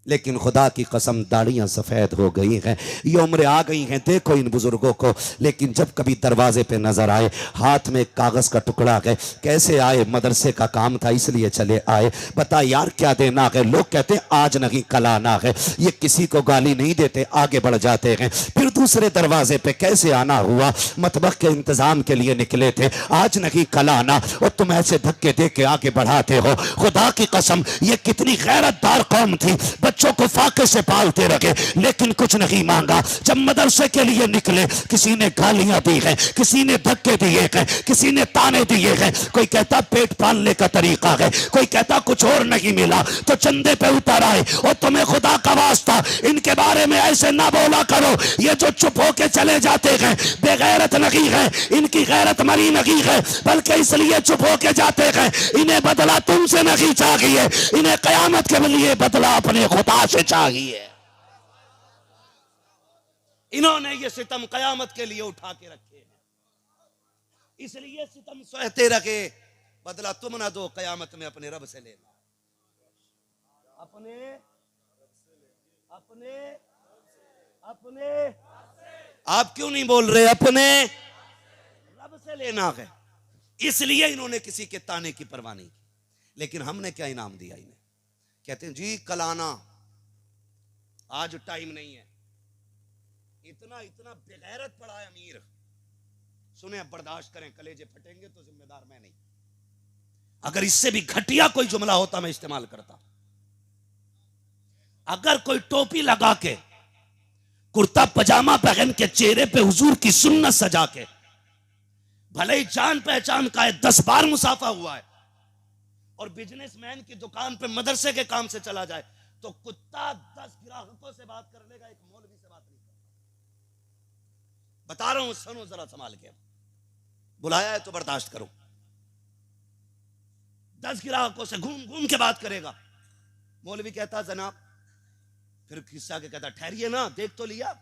लेकिन खुदा की कसम दाढ़ियां सफेद हो गई हैं, ये उम्र आ गई हैं, देखो इन बुजुर्गों को। लेकिन जब कभी दरवाजे पे नजर आए, हाथ में कागज का टुकड़ा है, कैसे आए? मदरसे का काम था इसलिए चले आए। बता यार क्या देना है? लोग कहते हैं आज नहीं कल आना है। ये किसी को गाली नहीं देते, आगे बढ़ जाते हैं। फिर दूसरे दरवाजे पे कैसे आना हुआ? मतबख के इंतजाम के लिए निकले थे, आज नहीं कल आना, और तुम ऐसे धक्के दे के आगे बढ़ाते हो। खुदा की कसम ये कितनी गैरतदार कौम थी। बच्चों को फाके से पालते रखे लेकिन कुछ नहीं मांगा। जब मदरसे के लिए निकले, किसी ने गालियां दी हैं, किसी ने धक्के दिए हैं, किसी ने ताने दिए हैं। कोई कहता पेट पालने का तरीका है, कोई कहता कुछ और नहीं मिला तो चंदे पे उतर आए। और तुम्हें खुदा का वास्ता इनके बारे में ऐसे ना बोला करो। ये जो चुप होके चले जाते हैं बेगैरत नहीं है, इनकी गैरत मरी नहीं है, बल्कि इसलिए चुप होके जाते हैं इन्हें बदला तुमसे नहीं चाहिए, इन्हें कयामत के लिए बदला अपने खुदा से चाहिए। इन्होंने ये सितम कयामत के लिए उठा के रखे हैं, इसलिए सितम सहते रखे। बदला तुम ना दो, कयामत में अपने रब से लेना। अपने अपने अपने आप क्यों नहीं बोल रहे? अपने रब से लेना है। इसलिए इन्होंने किसी के ताने की परवाह नहीं की। लेकिन हमने क्या इनाम दिया इन्हें? कहते हैं जी कल आना, आज टाइम नहीं है। इतना इतना बेगैरत पड़ा है अमीर। सुने अब बर्दाश्त करें, कलेजे फटेंगे तो जिम्मेदार मैं नहीं। अगर इससे भी घटिया कोई जुमला होता मैं इस्तेमाल करता। अगर कोई टोपी लगा के, कुर्ता पजामा पहन के, चेहरे पे हुजूर की सुन्नत सजा के, भले ही जान पहचान का है, 10 बार मुसाफा हुआ है, और बिजनेसमैन की दुकान पे मदरसे के काम से चला जाए तो कुत्ता 10 ग्राहकों से बात कर लेगा, एक मौलवी से बात नहीं करता। बता रहा हूं, सुनो जरा संभाल के। बुलाया है तो बर्दाश्त करो। 10 ग्राहकों से घूम घूम के बात करेगा। मौलवी कहता जनाब, फिर किस्सा के कहता ठहरिए ना, देख तो लिया,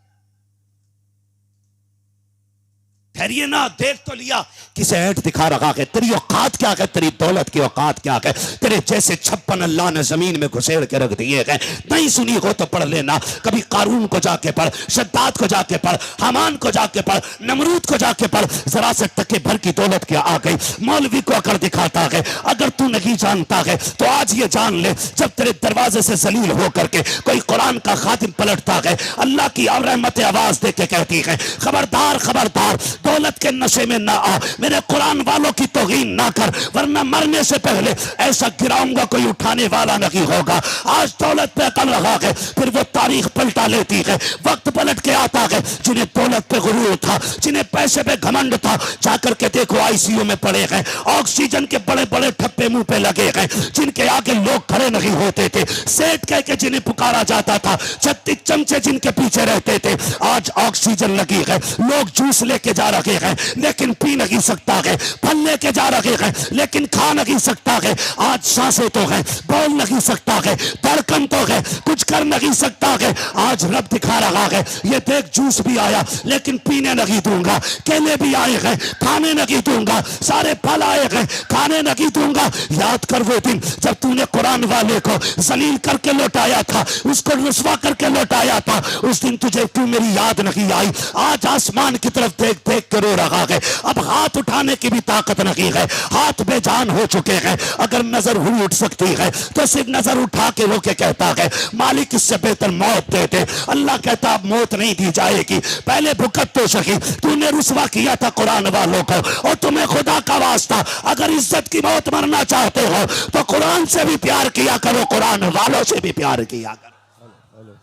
ठहरिए ना, देख तो लिया। किसे ऐठ दिखा रखा है? तेरी औकात क्या है? तेरी दौलत की औकात क्या है? तेरे जैसे 56 अल्लाह ने जमीन में घुसेड़ के रख दिए हैं। नहीं सुनी हो तो पढ़ लेना। कभी कारून को जाके पढ़, शद्दाद को जाके पढ़, हमान को जाके पढ़, नमरूद को जाके पढ़। जरा से टके भर की दौलत क्या आ गई। मौलवी को अगर दिखाता है, अगर तू नहीं जानता है तो आज ये जान ले, जब तेरे दरवाजे से जलील होकर के कोई कुरान का खातिम पलटता है, अल्लाह की रहमत आवाज दे के कहती है खबरदार खबरदार, दौलत के नशे में ना आ, मेरे कुरान वालों की तौहीन ना कर, वरना मरने से पहले ऐसा गिराऊंगा कोई उठाने वाला नहीं होगा। आज दौलत पे अकल लगा के फिर वो तारीख पलटा लेती है, वक्त पलट के आता है। जिन्हें दौलत पे गुरूर था, जिन्हें पैसे पे घमंड था, जाकर के देखो आईसीयू में पड़े हैं, ऑक्सीजन के बड़े बड़े ठप्पे मुंह पे लगे हैं, जिनके आगे लोग खड़े नहीं होते थे, सेठ कह के जिन्हें पुकारा जाता था, 36 चमचे जिनके पीछे रहते थे, आज ऑक्सीजन लगी है, लोग जूस लेके जा रहे हैं लेकिन पी नहीं सकता है, फल लेके जा रहे हैं लेकिन खा नहीं सकता है। आज सांसें तो है, बोल नहीं सकता है, धड़कन तो है, कुछ कर नहीं सकता है। आज रब दिखा रहा है, ये देख जूस भी आया लेकिन पीने नहीं दूंगा, केले भी आए हैं खाने नहीं दूंगा, सारे फल आए हैं खाने नहीं दूंगा। याद कर वो दिन जब तूने कुरान वाले को जलील करके लौटाया था, उसको रुसवा करके लौटाया था, उस दिन तुझे क्यों मेरी याद नहीं आई? आज आसमान की तरफ देख देख के रो रहा है, अब हाथ उठाने की भी ताकत नहीं है, हाथ बेजान हो चुके हैं। अगर नजर हुई उठ सकती है तो सिर्फ नजर उठा के रो के कहता है मालिक इससे बेहतर मौत दे दे। अल्लाह कहता अब मौत नहीं दी जाएगी, पहले भुगत तो सही। तूने रुसवा किया था कुरान वालों को, और तुम्हें खुदा का वास्ता अगर इज्जत की मौत मरना चाहते हो तो कुरान से भी प्यार किया करो, कुरान वालों से भी प्यार किया करो।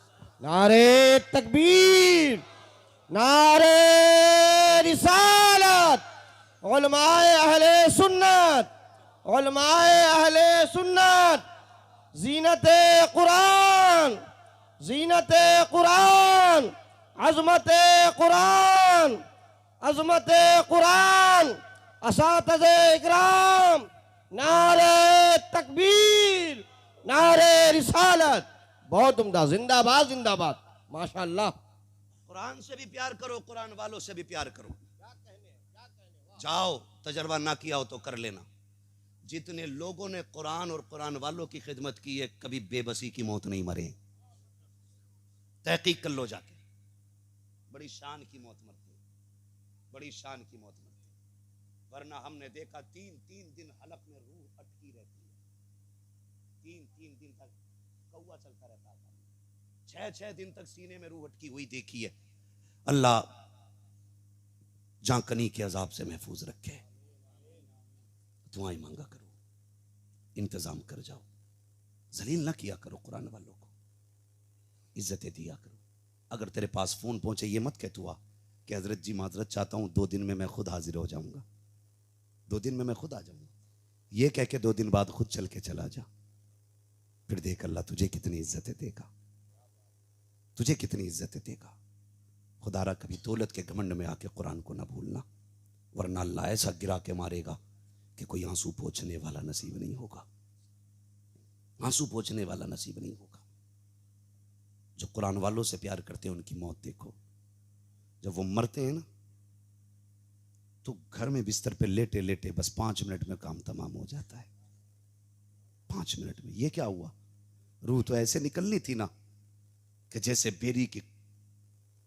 नारे तकबीर, नारे रिसालत, उलमाए अहले सुन्नत, उलमाए अहले सुन्नत, जीनते कुरान, जीनते कुरान, अजमते कुरान, अजमते कुरान, असातिज़े इकराम, नारे तकबीर, नारे रिसालत। बहुत उम्दा, जिंदाबाद जिंदाबाद, माशाअल्लाह। कुरान से भी प्यार करो, कुरान वालों से भी प्यार करो। जाओ, तजर्बा ना किया हो तो कर लेना। जितने लोगों ने कुरान और कुरान वालों की खिदमत की है, कभी बेबसी की मौत नहीं मरे। तहकीक कर लो जाके, बड़ी शान की मौत मरती है, बड़ी शान की मौत मरती है। वरना हमने देखा 3-3 दिन हलक में रूह अटकी रहती है, 3-3 दिन तक कौवा चलता रहता है, 6-6 दिन तक सीने में रूह अटकी हुई देखी है। अल्लाह जांकनी के अजाब से महफूज रखे। दुआएं मांगा करो, इंतजाम कर जाओ, जलील ना किया करो कुरान वालों को, इज्जतें दिया करो। अगर तेरे पास फोन पहुंचे ये मत कह तू आ कि हजरत जी माजरत चाहता हूं, 2 दिन में मैं खुद हाजिर हो जाऊंगा, 2 दिन में मैं खुद आ जाऊंगा। ये कह के 2 दिन बाद खुद चल के चला जा, फिर देख अल्लाह तुझे कितनी इज्जतें देगा, तुझे कितनी इज्जतें देगा। खुदारा कभी दौलत के घमंड में आके कुरान को ना भूलना, वरना अल्लाह ऐसा गिरा के मारेगा कि कोई आंसू पोंछने वाला नसीब नहीं होगा, आंसू पोंछने वाला नसीब नहीं होगा। जो कुरान वालों से प्यार करते हैं उनकी मौत देखो, जब वो मरते हैं ना तो घर में बिस्तर पे लेटे लेटे बस 5 मिनट में काम तमाम हो जाता है, 5 मिनट में। ये क्या हुआ? रूह तो ऐसे निकलनी थी ना कि जैसे बेरी के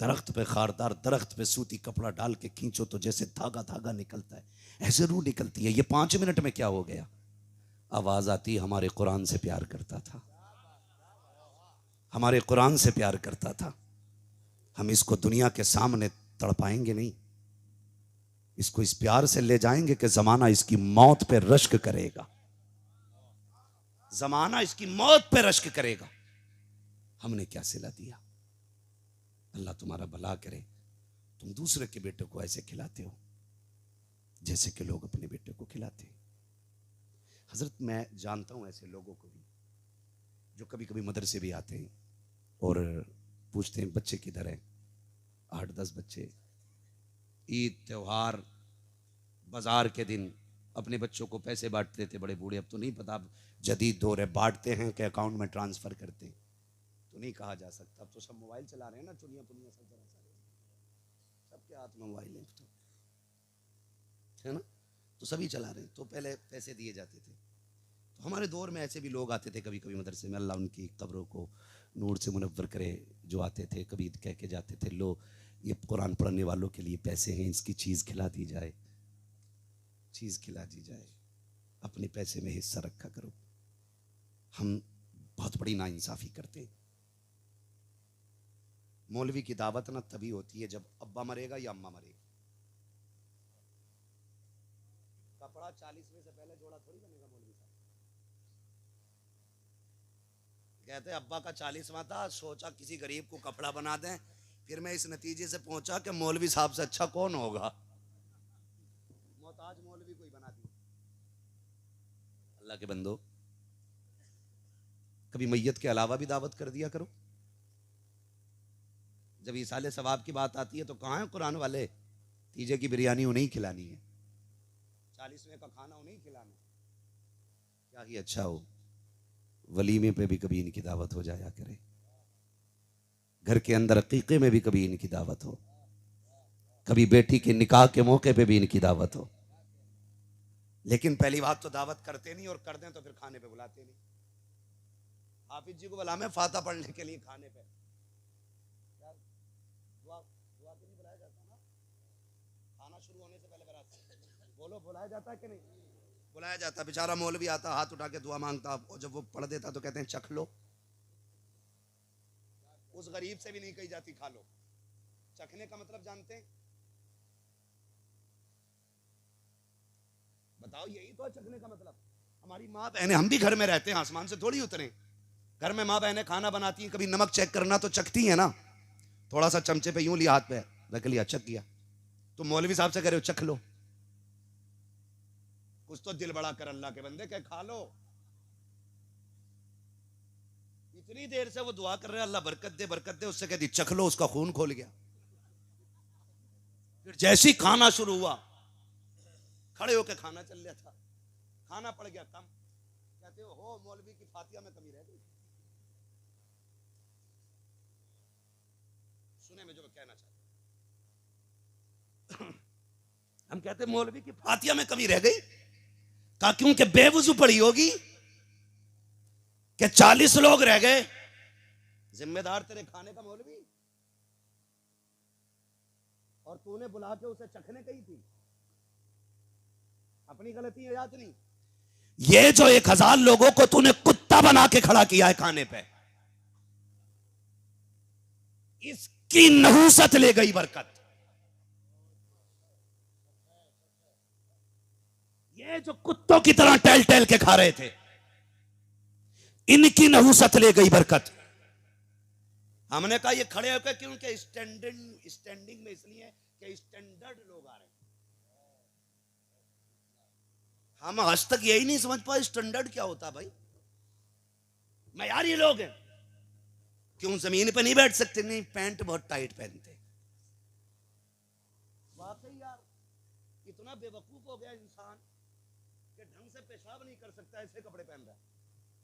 दरख्त पे, खारदार दरख्त पे सूती कपड़ा डाल के खींचो तो जैसे धागा धागा निकलता है, ऐसे रूह निकलती है। ये 5 मिनट में क्या हो गया? आवाज आती हमारे कुरान से प्यार करता था, हमारे कुरान से प्यार करता था। हम इसको दुनिया के सामने तड़पाएंगे नहीं, इसको इस प्यार से ले जाएंगे कि जमाना इसकी मौत पे रश्क करेगा, जमाना इसकी मौत पे रश्क करेगा। हमने क्या सिला दिया? अल्लाह तुम्हारा भला करे। तुम दूसरे के बेटे को ऐसे खिलाते हो जैसे कि लोग अपने बेटे को खिलाते हैं। हजरत मैं जानता हूं ऐसे लोगों को भी जो कभी कभी मदरसे भी आते हैं और पूछते हैं बच्चे किधर हैं? 8-10 बच्चे ईद त्योहार बाजार के दिन अपने बच्चों को पैसे बांटते थे बड़े बूढ़े। अब तो नहीं पता, अब जदीद दौर है, बांटते हैं कि अकाउंट में ट्रांसफर करते हैं तो नहीं कहा जा सकता। अब तो सब मोबाइल चला रहे हैं ना, चुनिया पुनिया सब जरा सारे सबके हाथ में मोबाइल है, तो है ना, तो सभी चला रहे हैं। तो पहले पैसे दिए जाते थे, तो हमारे दौर में ऐसे भी लोग आते थे कभी कभी मदरसे में, अल्लाह उनकी कब्रों को नूर से मुनव्वर करे, जो आते थे कभी कह के जाते थे लो ये कुरान पढ़ने वालों के लिए पैसे हैं, इसकी चीज़ खिला दी जाए, चीज़ खिला दी जाए, अपने पैसे में हिस्सा रखा करो। हम बहुत बड़ी नाइंसाफ़ी करते हैं। मौलवी की दावत ना तभी होती है जब अब्बा मरेगा या अम्मा मरेगी, पड़ा 40वें से पहले जोड़ा थोड़ी बनेगा मौलवी साहब। कहते अब्बा का 40वां था, सोचा किसी गरीब को कपड़ा बना दें, फिर मैं इस नतीजे से पहुंचा कि मौलवी साहब से अच्छा कौन होगा, मोहताज मौलवी को ही बना दिया। अल्लाह के बंदो, कभी मैयत के अलावा भी दावत कर दिया करो। जब ईसाले सवाब की बात आती है तो कहाँ है कुरान वाले, तीजे की बिरयानी उन्हें ही खिलानी है, 40वें का खाना उन्हें ही खिलाना, क्या ही अच्छा हो। वलीमे पे भी कभी इनकी दावत हो जाया करे, घर के अंदर अकीके में भी कभी इनकी दावत हो, कभी बेटी के निकाह के मौके पे भी इनकी दावत हो। लेकिन पहली बात तो दावत करते नहीं, और कर दें तो फिर खाने पे बुलाते नहीं। हाफिज जी को बुला में फाता पढ़ने के लिए खाने पे, दुआ के नहीं बुलाया जाता ना, खाना शुरू होने से पहले बारात बोलो बुलाया जाता है कि नहीं बुलाया जाता। बेचारा मौलवी आता, हाथ उठा के दुआ मांगता, और जब वो पढ़ देता तो कहते हैं चख लो। उस गरीब से भी नहीं कही जाती खा लो। चखने का मतलब जानते हैं? बताओ, यही तो है चखने का मतलब। हमारी माँ बहनें, हम भी घर में रहते हैं, आसमान से थोड़ी उतरे। घर में माँ बहनें खाना बनाती हैं, कभी नमक चेक करना तो चखती है ना, थोड़ा सा चमचे पे यूं लिया, हाथ पे रख लिया, चख किया। तो मौलवी साहब से कह रहे हो चख लो, कुछ तो दिल बड़ा कर अल्लाह के बंदे, कह खा लो। इतनी देर से वो दुआ कर रहे हैं अल्लाह बरकत दे बरकत दे, उससे कह दी चख लो, उसका खून खोल गया। फिर जैसे ही खाना शुरू हुआ, खड़े होकर खाना चल रहा था, खाना पड़ गया कम, कहते हो मौलवी की फातिया में कमी रह गई। सुने में जो मैं कहना चाहता, हम कहते मौलवी की फातिया में कमी रह गई, कहा क्योंकि बेवजू पड़ी होगी कि 40 लोग रह गए, जिम्मेदार तेरे खाने का मौलवी, और तूने बुला के उसे चखने कही थी। अपनी गलती है याद नहीं? ये जो 1000 लोगों को तूने कुत्ता बना के खड़ा किया है खाने पे, इसकी नहूसत ले गई बरकत। ये जो कुत्तों की तरह टहल टहल के खा रहे थे, इनकी नहूसत ले गई बरकत। हमने कहा ये खड़े होकर क्योंकि स्टैंडिंग में इसलिए कि स्टैंडर्ड लोग आ रहे हैं। हम आज तक यही नहीं समझ पाए स्टैंडर्ड क्या होता भाई। मयारी लोग हैं, क्यों जमीन पे नहीं बैठ सकते? नहीं, पैंट बहुत टाइट पहनते। वाकई यार, इतना बेवकूफ हो गया इंसान कि ढंग से पेशाब नहीं कर सकता, ऐसे कपड़े पहन रहा है।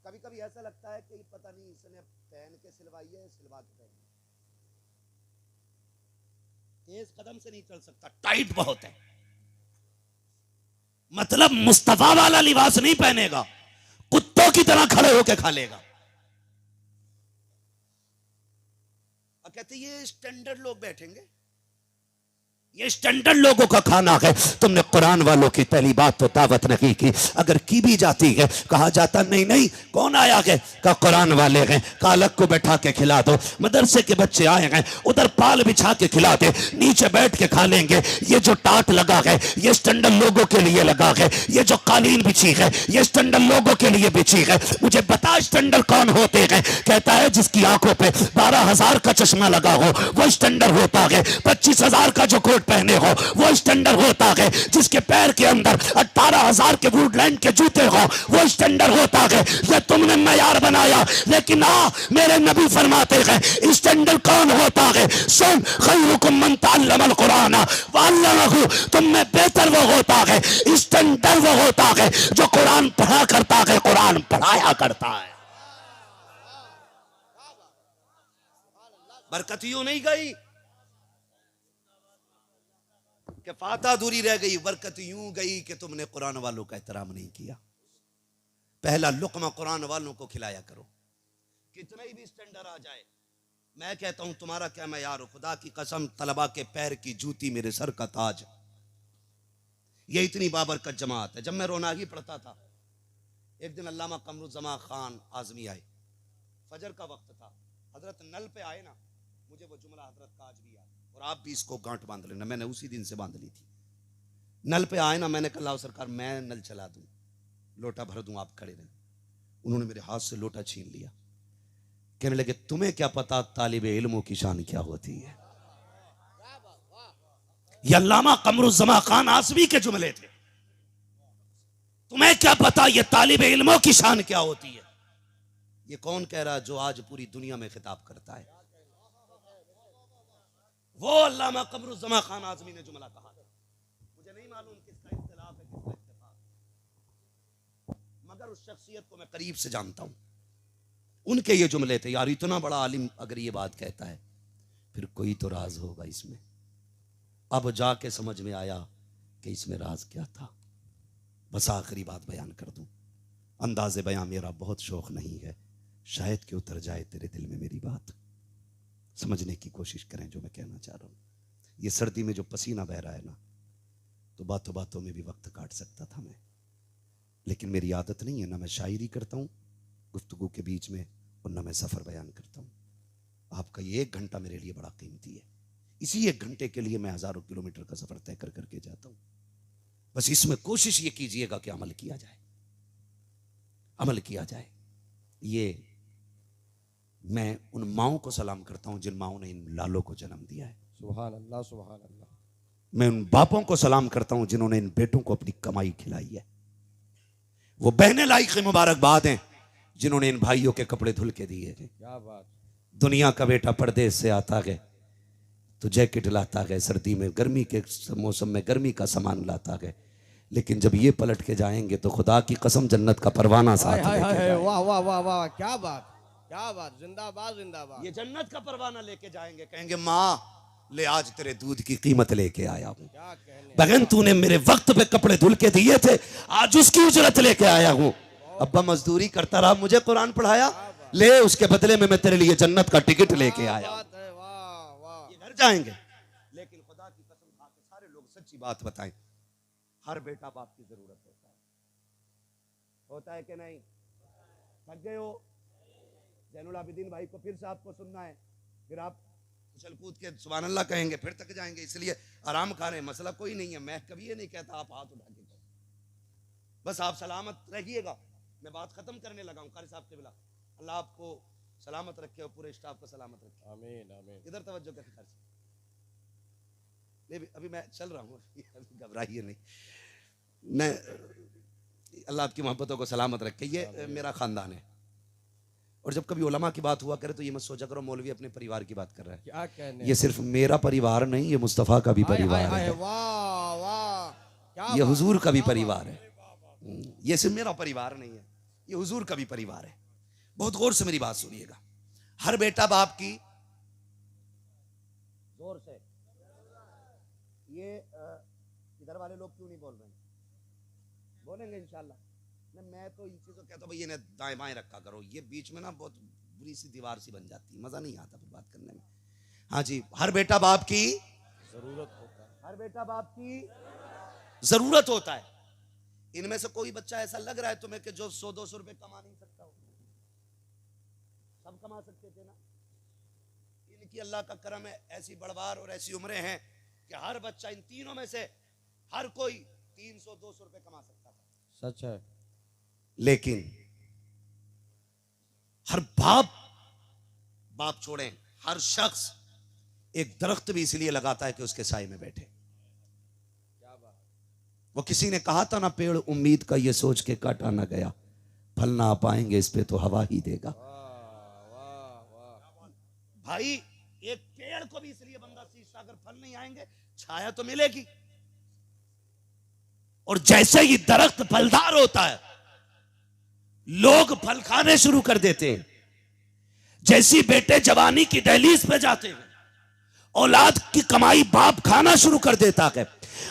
कभी कभी ऐसा लगता है कि पता नहीं इसने पहन के सिलवाई है, सिलवा के पहनी। तेज कदम से नहीं चल सकता, टाइट बहुत है। मतलब मुस्तफा वाला लिबास नहीं पहनेगा, कुत्तों की तरह खड़े होकर खा लेगा। और कहते ये स्टैंडर्ड लोग बैठेंगे, ये स्टैंडर्ड लोगों का खाना है। तुमने कुरान वालों की पहली बात तो दावत नहीं की, अगर की भी जाती है कहा जाता नहीं नहीं कौन आया है, का कुरान वाले हैं, का अलग को बैठा के खिला दो। मदरसे के बच्चे आए हैं, उधर पाल बिछा के खिला दे, नीचे बैठ के खा लेंगे। ये जो टाट लगा है ये स्टैंडर्ड लोगों के लिए लगा है, ये जो कालीन बिछी है ये स्टैंडर्ड लोगों के लिए बिछी है। मुझे बता स्टैंडर्ड कौन होते हैं? कहता है जिसकी आंखों पे 12,000 का चश्मा लगा हो वो स्टैंडर्ड होता है, 25,000 का जो पहने हो वो स्टैंडर्ड होता है, जिसके पैर के अंदर 18,000 के वुडलैंड के जूते हो वो स्टैंडर्ड होता है। ये तुमने मयार बनाया, लेकिन मेरे नबी फरमाते हैं स्टैंडर्ड कौन होता है? सुन, खैरुकुम मन तअल्लमल कुरान व अल्लमहु, तुम में बेहतर वो होता है, स्टैंडर्ड वो होता है जो कुरान पढ़ा करता है, कुरान पढ़ाया करता है। बरकत यूं नहीं गई कि फाता दूरी रह गई, बरकत यूं गई कि तुमने कुरान वालों का एहतराम नहीं किया। पहला लुकमा कुरान वालों को खिलाया करो, कितना ही भी स्टैंडर्ड आ जाए। मैं कहता हूं तुम्हारा क्या मयार हो, खुदा की कसम तलबा के पैर की जूती मेरे सर का ताज। ये इतनी बाबरकत जमात है। जब मैं रोनागी पढ़ता था, एक दिन अल्लामा कमरुज़्ज़मा खान आज़मी आए, फजर का वक्त था, हजरत नल पे आए ना, मुझे वो जुमला हजरत का आज भी याद, और आप भी इसको गांठ बांध लेना, मैंने उसी दिन से बांध ली थी। नल पे आए ना, मैंने कहा लाओ सरकार मैं नल चला दूं, लोटा भर दूं, आप खड़े रहें। उन्होंने मेरे हाथ से लोटा छीन लिया, कहने लगे तुम्हें क्या पता तालिबे इल्मों की शान क्या होती है। ये अल्लामा कमरुज़्ज़मा खान आज़मी के जुमले थे। तुम्हें क्या पता ये तालिबे इल्मों की शान क्या होती है। ये कौन कह रहा है? जो आज पूरी दुनिया में खिताब करता है, वो अल्लामा कमरुज़्ज़मा खान आज़मी ने जुमला कहा। मुझे नहीं मालूम किसका इख्तिलाफ है किसका इत्तेफाक, मगर उस शख्सियत को मैं करीब से जानता हूं। उनके ये जुमले थे, यार इतना बड़ा आलिम अगर ये बात कहता है फिर कोई तो राज होगा इसमें। अब जाके समझ में आया कि इसमें राज क्या था। बस आखिरी बात बयान कर दूं, अंदाज़े बयान मेरा बहुत शौक नहीं है, शायद कि उतर जाए तेरे दिल में मेरी बात। समझने की कोशिश करें जो मैं कहना चाह रहा हूं। ये सर्दी में जो पसीना बह रहा है ना, तो बातों बातों में भी वक्त काट सकता था मैं, लेकिन मेरी आदत नहीं है, ना मैं शायरी करता हूं गुफ्तगू के बीच में और ना मैं सफ़र बयान करता हूं। आपका ये 1 घंटा मेरे लिए बड़ा कीमती है। इसी 1 घंटे के लिए मैं हज़ारों किलोमीटर का सफ़र तय कर करके जाता हूं। बस इसमें कोशिश ये कीजिएगा कि अमल किया जाए, अमल किया जाए। ये मैं उन माओं को सलाम करता हूं जिन माओं ने इन लालों को जन्म दिया है। सुभान अल्लाह, सुभान अल्लाह। मैं उन बापों को सलाम करता हूं जिन्होंने इन बेटों को अपनी कमाई खिलाई है। वो बहनें लायक मुबारकबाद हैं जिन्होंने इन भाइयों के कपड़े धुल के दिए हैं। क्या बात। दुनिया का बेटा परदेश से आता है तो जैकेट लाता है, सर्दी में गर्मी के मौसम में गर्मी का सामान लाता है, लेकिन जब ये पलट के जाएंगे तो खुदा की कसम जन्नत का परवाना साथ लेके जाएंगे। वाह वाह वाह वाह, क्या बात, क्या बात, जिंदाबाद जिंदाबाद। ये जन्नत का परवाना लेके जाएंगे, कहेंगे माँ ले आज तेरे दूध की कीमत लेके आया हूँ। क्या कहने। बहन तूने मेरे वक्त पे कपड़े धुल के दिए थे, आज उसकी उजरत लेके आया हूँ। अब्बा मजदूरी करता रहा, मुझे कुरान पढ़ाया, ले उसके बदले में मैं तेरे लिए जन्नत का टिकट लेके आया हूँ। वाह वाह। ये घर जाएंगे, लेकिन खुदा की कसम खा के सारे लोग सच्ची बात बताएं, हर बेटा बाप की जरूरत होता है कि नहीं? थक गए हो? जैनुल आबिदीन भाई को फिर से आपको सुनना है, फिर आप उछल कूद के सुभान अल्लाह कहेंगे, फिर थक जाएंगे, इसलिए आराम खा रहे हैं। मसला कोई नहीं है, मैं कभी ये नहीं कहता आप हाथ उठा के कहो, बस आप सलामत रहिएगा। मैं बात खत्म करने लगा हूँ। कारी साहब के बिला अल्लाह आपको सलामत रखे और पूरे स्टाफ को सलामत रखे। आमीन आमीन। इधर तवज्जो करें कारी साहब। अभी मैं चल रहा हूँ, घबराइए नहीं। मैं अल्लाह आपकी मोहब्बतों को सलामत रखे। ये मेरा खानदान है, और जब कभी उलमा की बात हुआ करे तो ये मत सोचा करो मौलवी अपने परिवार की बात कर रहा है। क्या कहने। ये सिर्फ मेरा परिवार नहीं, ये मुस्तफ़ा का भी परिवार है, वाह वाह, क्या ये हुजूर का भी परिवार है। ये सिर्फ मेरा परिवार नहीं है, ये हुजूर का भी परिवार है। बहुत गौर से मेरी बात सुनिएगा। हर बेटा बाप की, जोर से, ये इधर वाले लोग क्यों नहीं बोल रहे हैं? बोलेंगे इंशाल्लाह। मैं तो इन चीज़ों कहता हूँ भाई इन्हें दाएं बाएं रखा करो, ये बीच में ना बहुत बुरी सी दीवार सी बन जाती है, मज़ा नहीं आता फिर बात करने में। हाँ जी, हर बेटा बाप की जरूरत होता है, हर बेटा बाप की जरूरत होता है। इनमें से कोई बच्चा ऐसा लग रहा है तुम्हें कि जो 100-200 रुपए कमा नहीं सकता हो? सब कमा सकते थे ना। इनकी अल्लाह का करम है, ऐसी बड़वार और ऐसी उम्रें हैं कि हर बच्चा इन तीनों में से हर कोई 300-200 रुपए कमा सकता था। सच है। लेकिन हर बाप छोड़ें, हर शख्स एक दरख्त भी इसलिए लगाता है कि उसके साए में बैठे। क्या बात। वो किसी ने कहा था ना, पेड़ उम्मीद का ये सोच के काटा ना गया, फल ना पाएंगे इस पे तो हवा ही देगा। भाई एक पेड़ को भी इसलिए बंदा सींचता, अगर फल नहीं आएंगे छाया तो मिलेगी। और जैसे ही दरख्त फलदार होता है लोग फल खाने शुरू कर देते हैं। जैसी बेटे जवानी की दहलीज पे जाते हैं औलाद की कमाई बाप खाना शुरू कर देता है।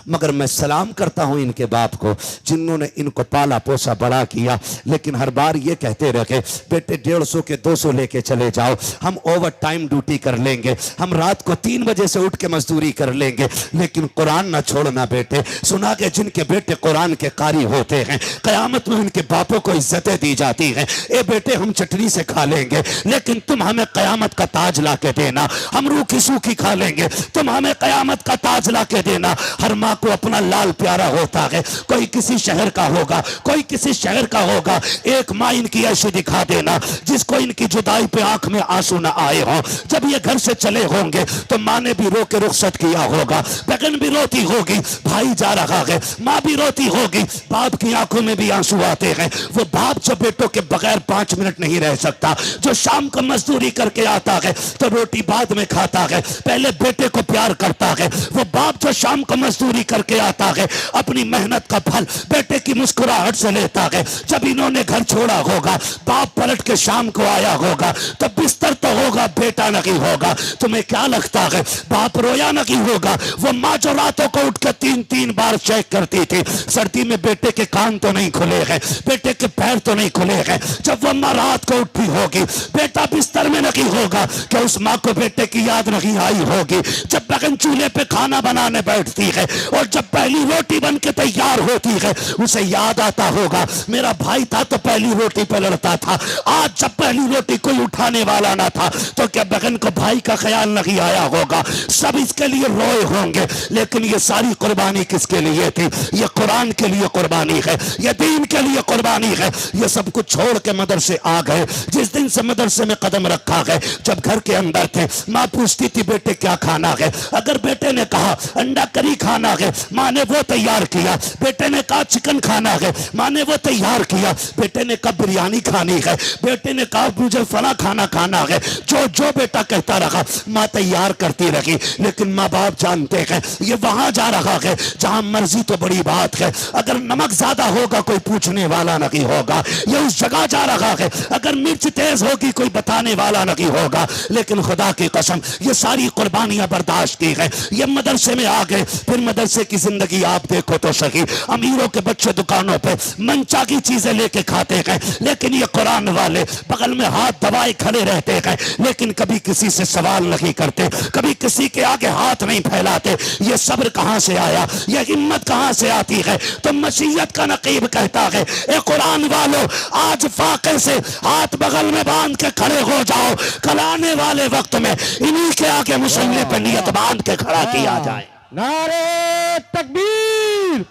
मगर मैं सलाम करता हूं इनके बाप को जिन्होंने इनको पाला पोसा बड़ा किया, लेकिन हर बार ये कहते रहे बेटे 150 के 200 लेके चले जाओ, हम ओवर टाइम ड्यूटी कर लेंगे, हम रात को 3 बजे से उठ के मजदूरी कर लेंगे, लेकिन कुरान ना छोड़ना बेटे। सुना के जिनके बेटे कुरान के कारी होते हैं कयामत में उनके बापों को इज्जतें दी जाती हैं। ए बेटे हम चटनी से खा लेंगे लेकिन तुम हमें कयामत का ताज ला के देना, हम रूखी सूखी खा लेंगे तुम हमें कयामत का ताज ला के देना। हर माँ को अपना लाल प्यारा होता है, कोई किसी शहर का होगा, कोई किसी शहर का होगा। एक माँ इनकी ऐसी दिखा देना जिसको इनकी जुदाई पे आंख में आंसू ना आए हो। जब ये घर से चले होंगे तो माँ ने भी रो के रुखसत किया होगा, बहन भी रोती होगी, भाई जा रहा है, माँ भी रोती होगी, बाप की आंखों में भी आंसू आते हैं। वो बाप जो बेटों के बगैर 5 मिनट नहीं रह सकता, जो शाम को मजदूरी करके आता है तो रोटी बाद में खाता है, पहले बेटे को प्यार करता है। वो बाप जो शाम को मजदूरी करके आता है, अपनी मेहनत का फल बेटे की मुस्कुराहट से लेता है। जब इन्होंने घर छोड़ा होगा, बाप पलट के शाम को आया होगा तो बिस्तर तो होगा, बेटा नहीं होगा। तुम्हें क्या लगता है बाप रोया नहीं होगा? वो माँ जो रातों को उठ के 3-3 बार चेक करती थी, सर्दी में बेटे के कान तो नहीं खुले हैं, बेटे के पैर तो नहीं खुले हैं। जब वो माँ रात को उठी होगी, बेटा बिस्तर में नहीं होगा, क्या उस माँ को बेटे की याद नहीं आई होगी? जब बहन चूल्हे पे खाना बनाने बैठती है और जब पहली रोटी बन के तैयार होती है, उसे याद आता होगा मेरा भाई था तो पहली रोटी पे लड़ता था, आज जब पहली रोटी कोई उठाने वाला ना था तो क्या बहन को भाई का ख्याल नहीं आया होगा? सब इसके लिए रोए होंगे, लेकिन ये सारी कुर्बानी किसके लिए थी? ये कुरान के लिए कुर्बानी है, ये दीन के लिए कुर्बानी है। ये सब कुछ छोड़ के मदरसे आ गए। जिस दिन से मदरसे में कदम रखा है, जब घर के अंदर थे, माँ पूछती थी बेटे क्या खाना है? अगर बेटे ने कहा अंडा करी खाना है, माँ ने वो तैयार किया। बेटे ने कहा चिकन खाना है, माँ ने वो तैयार किया। बेटे ने कहा बिरयानी खानी है, बेटे ने कहा मुझे फला खाना खाना है। जो जो बेटा कहता रहा, माँ तैयार करती रही। लेकिन माँ बाप जानते हैं ये वहां जा रहा है जहां मर्जी तो बड़ी बात है, अगर नमक ज्यादा होगा कोई पूछने वाला नहीं होगा। ये उस जगह जा रहा है, अगर मिर्च तेज होगी कोई बताने वाला नहीं होगा। लेकिन खुदा की कसम ये सारी कुर्बानियां बर्दाश्त की है। ये मदरसे में आ गए, फिर मदरसे की जिंदगी आप देखो तो सही। अमीरों के बच्चे दुकानों पे मनचा की चीजें लेके खाते हैं, लेकिन ये कुरान वाले बगल में हाथ दबाए खड़े रहते हैं, लेकिन कभी किसी से सवाल नहीं करते, कभी किसी के आगे हाथ नहीं फैलाते। ये सब्र कहां से आया, ये हिम्मत कहां से आती है? तो मसीहत का नकीब कहता है ए कुरान वालों, आज फाके से हाथ बगल में बांध के खड़े हो जाओ, कल आने वाले वक्त में इन्हीं के आगे मुसल्ले पे नियत बांध के खड़ा किया जाए। नारे तकबीर,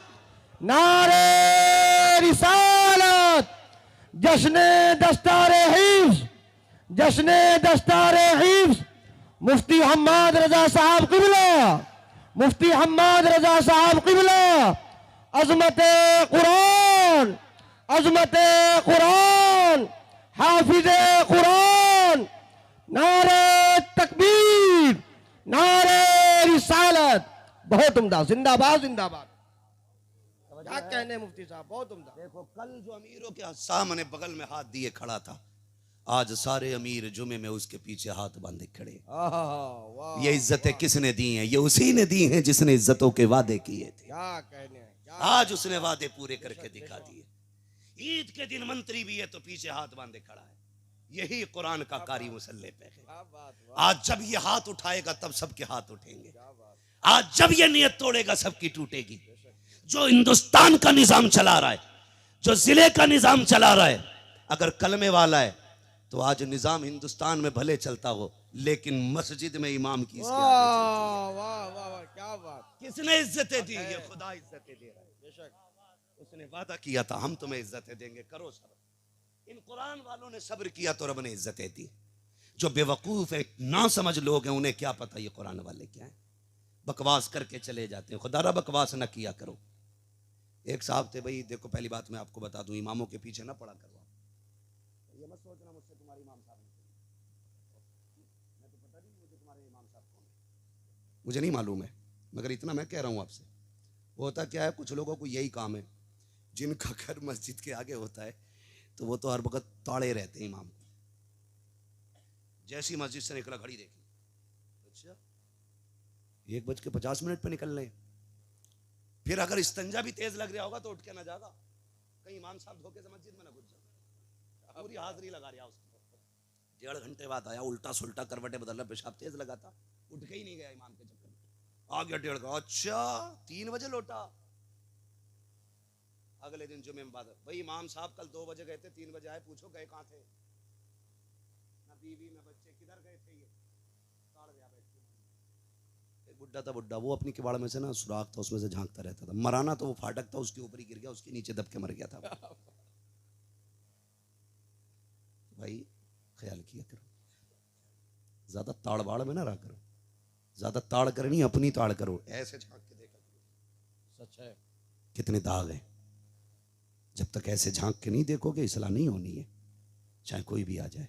नारे रिसालत, जश्ने दस्तारे हिफ्ज, जश्ने दस्तारे हिफ्ज। मुफ्ती हम्माद रजा साहब किबला, मुफ्ती हम्माद रजा साहब किबला, अजमत कुरान, अजमत कुरान, हाफिज कुरान। नारे तकबीर, नारे रिसालत। बहुत उम्दा, जिंदाबाद जिंदाबाद। क्या कहने मुफ्ती साहब, बहुत उम्दा। देखो कल जो अमीरों के सामने बगल में हाथ दिए खड़ा था, आज सारे अमीर जुमे में उसके पीछे हाथ बांधे खड़े। ये इज्जतें किसने दी हैं? ये उसी ने दी हैं जिसने इज्जतों के वादे किए थे। क्या कहने, आज उसने वादे पूरे करके दिखा दिए। ईद के दिन मंत्री भी है तो पीछे हाथ बांधे खड़ा है। यही कुरान का कारी मुसल्ले पे है। आज जब ये हाथ उठाएगा तब सबके हाथ उठेंगे। आज जब ये नियत तोड़ेगा सबकी टूटेगी। जो हिंदुस्तान का निजाम चला रहा है, जो जिले का निजाम चला रहा है, अगर कलमे वाला है तो आज निजाम हिंदुस्तान में भले चलता हो, लेकिन मस्जिद में इमाम की इसके आगे चलती है। वाह वाह वाह, क्या बात। किसने इज्जतें दी? ये खुदा इज्जतें दे रहा है। बेशक उसने वादा किया था हम तुम्हें इज्जतें देंगे, करो सब्र। इन कुरान वालों ने सब्र किया तो रब ने इज्जतें दी। जो बेवकूफ है, ना समझ लोग हैं, उन्हें क्या पता ये कुरान वाले क्या है। बकवास करके चले जाते हैं। खुदा बकवास न किया करो। एक साहब थे, भाई देखो पहली बात मैं आपको बता दूं, इमामों के पीछे ना पड़ा करो। ये मत सोचना मुझसे तुम्हारे इमाम साहब ने, मैं तो पता नहीं मुझे तुम्हारे इमाम साहब कौन है, मुझे नहीं मालूम है, मगर इतना मैं कह रहा हूँ आपसे। वो होता क्या है, कुछ लोगों को यही काम है, जिनका घर मस्जिद के आगे होता है तो वो तो हर वक्त ताड़े रहते हैं इमाम को। जैसी मस्जिद से निकला घड़ी देखी, अच्छा 1:50 पे निकल रहे हैं। फिर अगर इस्तंजा भी तेज लग रहा होगा तो उठ के ना जागा, कहीं इमाम साहब धोखे से मस्जिद में ना घुस जाओ। पूरी हाजिरी लगा रहा उसको। 1.5 घंटे बाद आया, उल्टा सुल्टा करवटे बदल, पेशाब तेज लगा था, उठ के ही नहीं गया इमाम के चक्कर में। आ गया 1.5 का, अच्छा 3 बजे लौटा। अगले दिन जुमे में बात, भाई इमाम साहब कल 2 बजे गए थे, 3 बजे आए, पूछो गए कहाँ थे? ना बीवी ना बच्चे, किधर गए थे? ये ताड़ गया बैठ के। बुड्ढा था बुड्ढा, वो अपनी किवाड़ में से ना सुराख था उसमें से झांकता रहता था। मराना तो वो फाटक था उसके ऊपर ही गिर गया, उसके नीचे दब के मर गया था। भाई ख्याल किया करो, ज्यादा ताड़ बाड़ में ना रहा करो, ज्यादा ताड़ करनी अपनी ताड़ करो, ऐसे झांक के देखा करो। सच है। कितने दाग हैं, जब तक ऐसे झांक के नहीं देखोगे इसलाह नहीं होनी है, चाहे कोई भी आ जाए।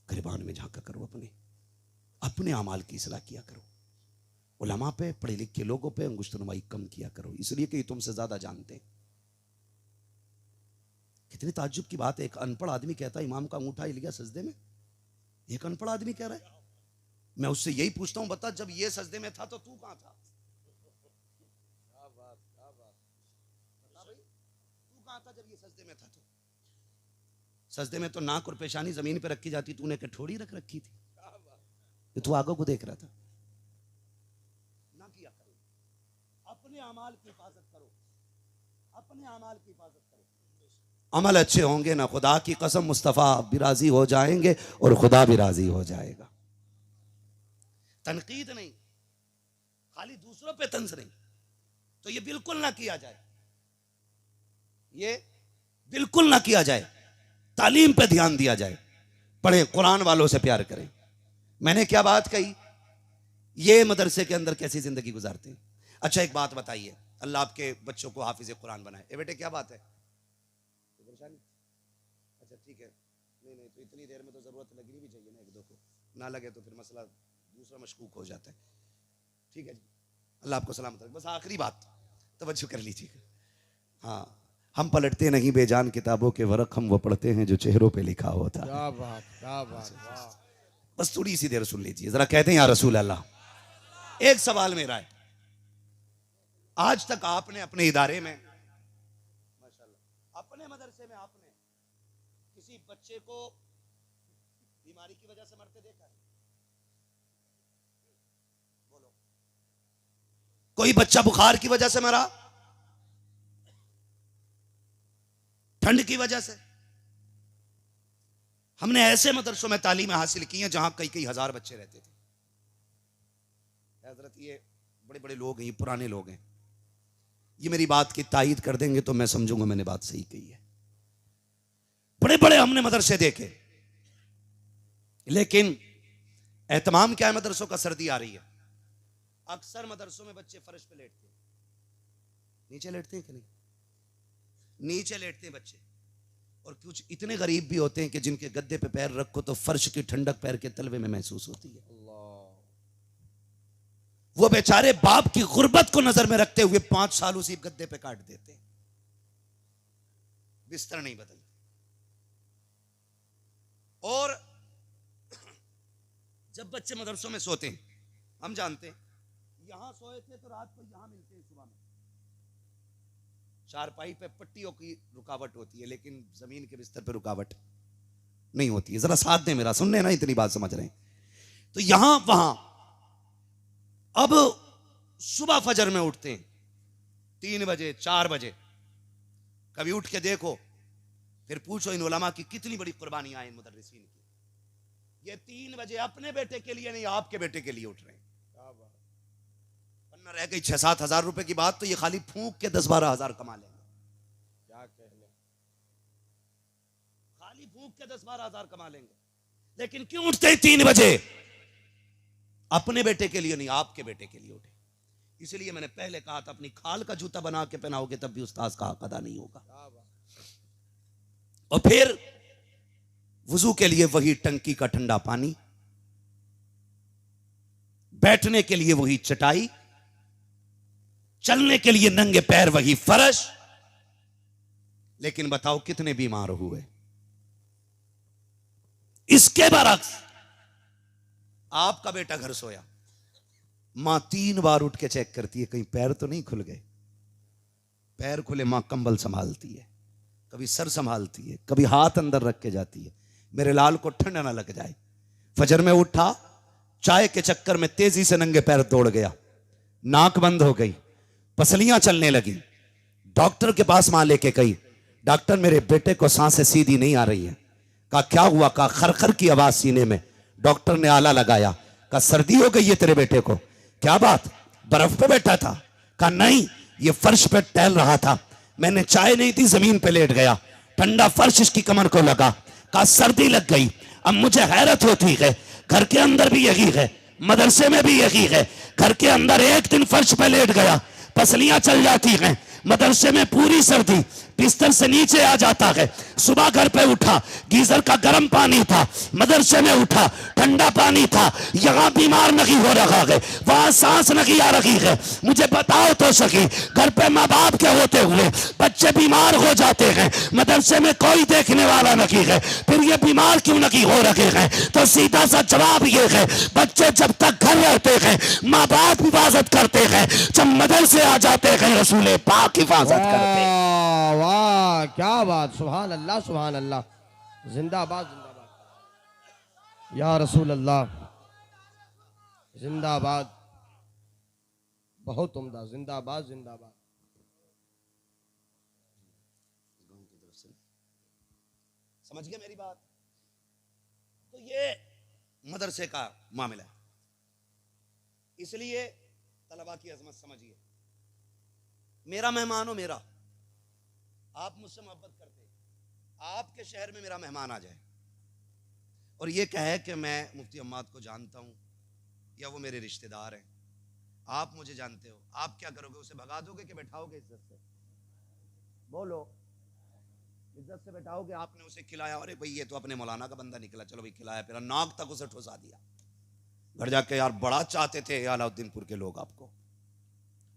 गिरबान में झांका करो, अपने अमाल की इसलाह किया करो। उलमा पे, पढ़े लिखे लोगों पे अंगुश्तनुमाई कम किया करो, इसलिए कि तुमसे ज्यादा जानते हैं। कितनी ताज्जुब की बात है, एक अनपढ़ आदमी कहता है इमाम का अंगूठा हिल गया सजदे में। एक अनपढ़ आदमी कह रहा है, मैं उससे यही पूछता हूं, बता जब ये सजदे में था तो तू कहां था? बता भाई, तू कहां था जब ये सजदे में था? तो सजदे में तो नाक और पेशानी जमीन पे रखी जाती, तूने कठोरी रख रखी थी, तू आगे को देख रहा था। ना किया करो, अपने अमाल की हिफाजत करो, अपने अमाल की हिफाजत करो। अमल अच्छे होंगे ना, खुदा की कसम मुस्तफ़ा भी राजी हो जाएंगे और खुदा भी राजी हो जाएगा। तनकीद नहीं, खाली दूसरों पे तंज नहीं, तो ये बिल्कुल ना किया जाए, ये बिल्कुल ना किया जाए। तालीम पे ध्यान दिया जाए, पढ़ें, कुरान वालों से प्यार करें। मैंने क्या बात कही, ये मदरसे के अंदर कैसी जिंदगी गुजारते हैं। अच्छा एक बात बताइए, अल्लाह आपके बच्चों को हाफिज कुरान बनाए। ए बेटे क्या बात है, अच्छा ठीक है, नहीं तो इतनी देर में तो जरूरत लगनी भी चाहिए ना, एक दो को ना लगे तो फिर मसला दूसरा मशकूक हो जाता है। ठीक है जी, अल्लाह आपको सलामत रखे। बस आखिरी बात तवज्जो कर लीजिएगा। हाँ, हम पलटते नहीं बेजान किताबों के वरक, हम वो पढ़ते हैं जो चेहरों पे लिखा होता है। क्या बात, क्या बात, वाह। बस थोड़ी सी देर सुन लीजिए जरा, कहते हैं या रसूल अल्लाह। एक सवाल मेरा है, आज तक आपने अपने इदारे में, माशाल्लाह, अपने मदरसे में आपने किसी बच्चे को बीमारी की वजह से मरते देखा है? बोलो, कोई बच्चा बुखार की वजह से मरा, ठंड की वजह से? हमने ऐसे मदरसों में तालीम हासिल की है जहां कई कई हजार बच्चे रहते थे। हजरत ये बड़े बड़े लोग हैं, ये पुराने लोग हैं, ये मेरी बात की तायीद कर देंगे तो मैं समझूंगा मैंने बात सही कही है। बड़े बड़े हमने मदरसे देखे, लेकिन एहतमाम क्या है मदरसों का? सर्दी आ रही है, अक्सर मदरसों में बच्चे फर्श पे लेटते हैं। नीचे लेटते हैं कि नहीं? नीचे लेटते हैं बच्चे, और कुछ इतने गरीब भी होते हैं कि जिनके गद्दे पे पैर रखो तो फर्श की ठंडक पैर के तलवे में महसूस होती है। वो बेचारे बाप की गुर्बत को नजर में रखते हुए 5 साल उसी गद्दे पे काट देते हैं, बिस्तर नहीं बदलते। और जब बच्चे मदरसों में सोते हैं, हम जानते हैं, यहां सोए थे तो रात को यहां मिलते हैं सुबह में। चारपाई पे पट्टियों की रुकावट होती है, लेकिन जमीन के बिस्तर पे रुकावट नहीं होती है। जरा साथ दें मेरा, सुन रहे ना, इतनी बात समझ रहे हैं। तो यहां वहां, अब सुबह फजर में उठते हैं 3 बजे 4 बजे, कभी उठ के देखो, फिर पूछो इन उलमा की कितनी बड़ी कुर्बानियां हैं इन मुदर्रिसीन की। ये 3 बजे अपने बेटे के लिए नहीं, आपके बेटे के लिए उठ रहे हैं। वरना रह गई 6-7 हजार रुपए की बात, तो ये खाली फूंक के 10-12 हजार कमा लेंगे। क्या कहने, खाली फूंक के 10-12 हजार कमा लेंगे। लेकिन क्यों उठते हैं 3 बजे? अपने बेटे के लिए नहीं, आपके बेटे के लिए उठे। इसलिए मैंने पहले कहा था, अपनी खाल का जूता बना के पहनाओगे तब भी उस्ताद का हक अदा नहीं होगा। और फिर वुजू के लिए वही टंकी का ठंडा पानी, बैठने के लिए वही चटाई, चलने के लिए नंगे पैर वही फर्श। लेकिन बताओ कितने बीमार हुए? इसके बरक्स आपका बेटा घर सोया, मां 3 बार उठ के चेक करती है कहीं पैर तो नहीं खुल गए। पैर खुले, मां कंबल संभालती है, कभी सर संभालती है, कभी हाथ अंदर रख के जाती है, मेरे लाल को ठंड ना लग जाए। फजर में उठा, चाय के चक्कर में तेजी से नंगे पैर दौड़ गया, नाक बंद हो गई, पसलियां चलने लगी। डॉक्टर के पास मां लेके गई, डॉक्टर मेरे बेटे को सांसें सीधी नहीं आ रही है। कहा क्या हुआ? कहा खरखर की आवाज सीने में। डॉक्टर ने आला लगाया, कहा सर्दी हो गई है तेरे बेटे को। क्या बात, बर्फ पे बैठा था? कहा नहीं, ये फर्श पे टहल रहा था, मैंने चाय नहीं थी, जमीन पे लेट गया, ठंडा फर्श इसकी कमर को लगा। कहा सर्दी लग गई। अब मुझे हैरत होती है, घर के अंदर भी यही है, मदरसे में भी यही है, घर के अंदर एक दिन फर्श पे लेट गया, पसलियां चल जाती हैं, मदरसे में पूरी सर्दी, बिस्तर से नीचे आ जाता है। सुबह घर पे उठा, गीजर का गर्म पानी था, मदरसे में उठा, ठंडा पानी था, यहां बीमार नहीं हो रहा है, वहां सांस नहीं आ रही है। मुझे बताओ तो सही, घर पे माँ बाप के होते हुए बच्चे बीमार हो जाते हैं, मदरसे में कोई देखने वाला नहीं है, फिर ये बीमार क्यों नहीं हो रहे हैं? तो सीधा सा जवाब ये है, बच्चे जब तक घर रहते हैं माँ बाप हिफाजत करते हैं, जब मदरसे आ जाते हैं रसूल पाक हिफाजत करते हैं। वाह वाह, क्या बात, सुभान अल्लाह सुभान अल्लाह, जिंदाबाद जिंदाबाद या रसूल अल्लाह, जिंदाबाद, बहुत उम्दा, जिंदाबाद जिंदाबाद। समझ गए मेरी बात? तो ये मदरसे का मामला है, इसलिए तलबा की अजमत समझिए। मेरा मेहमान हो, मेरा, आप मुझसे मोहब्बत करते, आपके शहर में मेरा मेहमान आ जाए और ये कहे कि मैं मुफ्ती अम्माद को जानता हूं या वो मेरे रिश्तेदार हैं, आप मुझे जानते हो, आप क्या करोगे? उसे भगा दोगे कि बैठाओगे इज्जत से? बोलो, इज्जत से बैठाओगे? आपने उसे खिलाया, अरे भाई ये तो अपने मौलाना का बंदा निकला, चलो भाई खिलाया, फिर नाक तक उसे ठुसा दिया, घर जाके यार बड़ा चाहते थे अलाउद्दीनपुर के लोग आपको,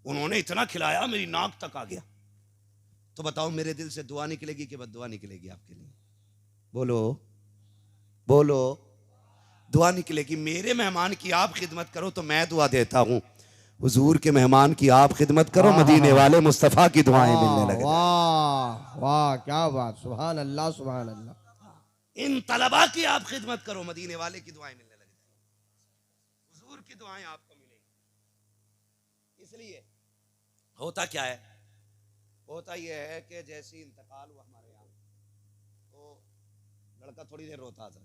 उन्होंने इतना खिलाया मेरी नाक तक आ गया। तो बताओ मेरे दिल से दुआ निकलेगी कि बद्दुआ निकलेगी आपके लिए? बोलो बोलो, दुआ निकलेगी। मेरे मेहमान की आप खिदमत करो तो मैं दुआ देता हूं, हुजूर के मेहमान की आप खिदमत करो, मदीने वाले मुस्तफा की दुआएं मिलने लगे। वाह वाह, क्या बात, सुभान अल्लाह सुभान अल्लाह। इन तलबा की आप खिदमत करो, मदीने वाले की दुआएं मिलने लगे, हुजूर की दुआएं आपको मिलेंगी। इसलिए होता क्या है, होता यह है कि जैसे इंतकाल हुआ हमारे यहाँ, तो लड़का थोड़ी देर रोता था,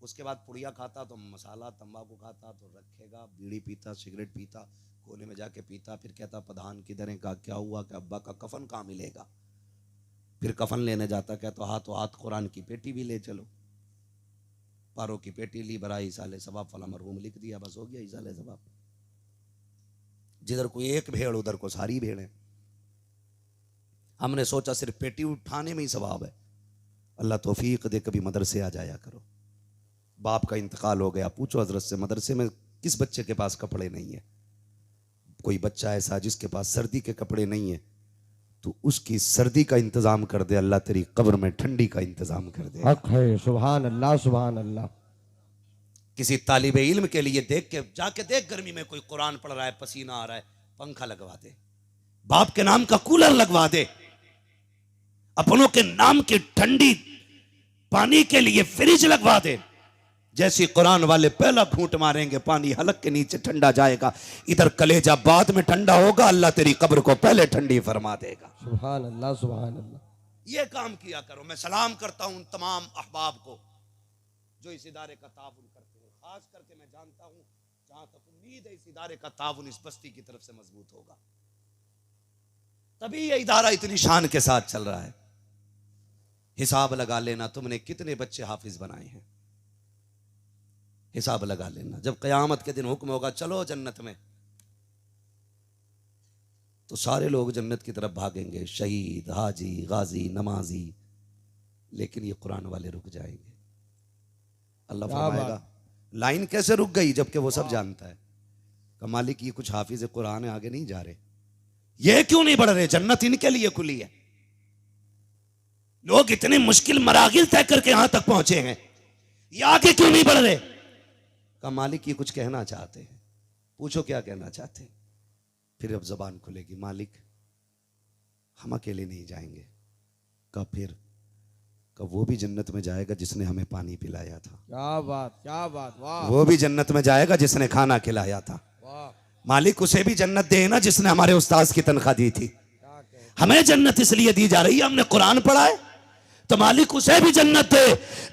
उसके बाद पुड़िया खाता तो मसाला तंबाकू खाता तो रखेगा, बीड़ी पीता, सिगरेट पीता, कोने में जाके पीता, फिर कहता प्रधान किधर है? का क्या हुआ? कि अब्बा का कफन कहाँ मिलेगा? फिर कफन लेने जाता, कहता हाथों हाथ कुरान की पेटी भी ले चलो, पारों की पेटी ली, बराई साले सबाब फला मरहूम लिख दिया, बस हो गया साले सबाब। जिधर कोई एक भेड़ उधर को सारी भेड़ है। हमने सोचा सिर्फ पेटी उठाने में ही सवाब है। अल्लाह तौफीक दे, कभी मदरसे आ जाया करो। बाप का इंतकाल हो गया, पूछो हजरत से मदरसे में किस बच्चे के पास कपड़े नहीं है? कोई बच्चा ऐसा जिसके पास सर्दी के कपड़े नहीं है, तो उसकी सर्दी का इंतजाम कर दे, अल्लाह तेरी कब्र में ठंडी का इंतजाम कर दे। हक है, सुभान अल्लाह सुभान अल्लाह। किसी तालिबे इल्म के लिए देख के जाके देख, गर्मी में कोई कुरान पढ़ रहा है, पसीना आ रहा है, पंखा लगवा दे, बाप के नाम का कूलर लगवा दे, अपनों के नाम की ठंडी पानी के लिए फ्रिज लगवा दे। जैसी कुरान वाले पहला घूंट मारेंगे पानी हलक के नीचे ठंडा जाएगा, इधर कलेजा बाद में ठंडा होगा, अल्लाह तेरी कब्र को पहले ठंडी फरमा देगा। सुभान अल्लाह सुभान अल्लाह। ये काम किया करो। मैं सलाम करता हूं तमाम अहबाब को जो इस इदारे का ताउन करते हैं, खास करके मैं जानता हूं, जहां तक उम्मीद है इस इदारे का ताउन इस बस्ती की तरफ से मजबूत होगा, तभी ये इदारा इतनी शान के साथ चल रहा है। हिसाब लगा लेना तुमने कितने बच्चे हाफिज बनाए हैं, हिसाब लगा लेना। जब कयामत के दिन हुक्म होगा चलो जन्नत में, तो सारे लोग जन्नत की तरफ भागेंगे, शहीद, हाजी, गाजी, नमाजी, लेकिन ये कुरान वाले रुक जाएंगे। अल्लाह फरमाएगा लाइन कैसे रुक गई, जबकि वो सब जानता है कि मालिक ये कुछ हाफिज कुरान आगे नहीं जा रहे, ये क्यों नहीं बढ़ रहे? जन्नत इनके लिए खुली है, लोग इतने मुश्किल मरागिल तय करके यहां तक पहुंचे हैं, ये आगे क्यों नहीं बढ़ रहे? का मालिक ये कुछ कहना चाहते हैं, पूछो क्या कहना चाहते हैं। फिर अब जबान खुलेगी, मालिक हम अकेले नहीं जाएंगे। कब? फिर कब? वो भी जन्नत में जाएगा जिसने हमें पानी पिलाया था। क्या बात क्या बात, वाह। वो भी जन्नत में जाएगा जिसने खाना खिलाया था। वाह, मालिक उसे भी जन्नत दे ना जिसने हमारे उस्ताद की तनख्वाह दी थी। हमें जन्नत इसलिए दी जा रही है, हमने कुरान पढ़ा है, तो मालिक उसे भी जन्नत दे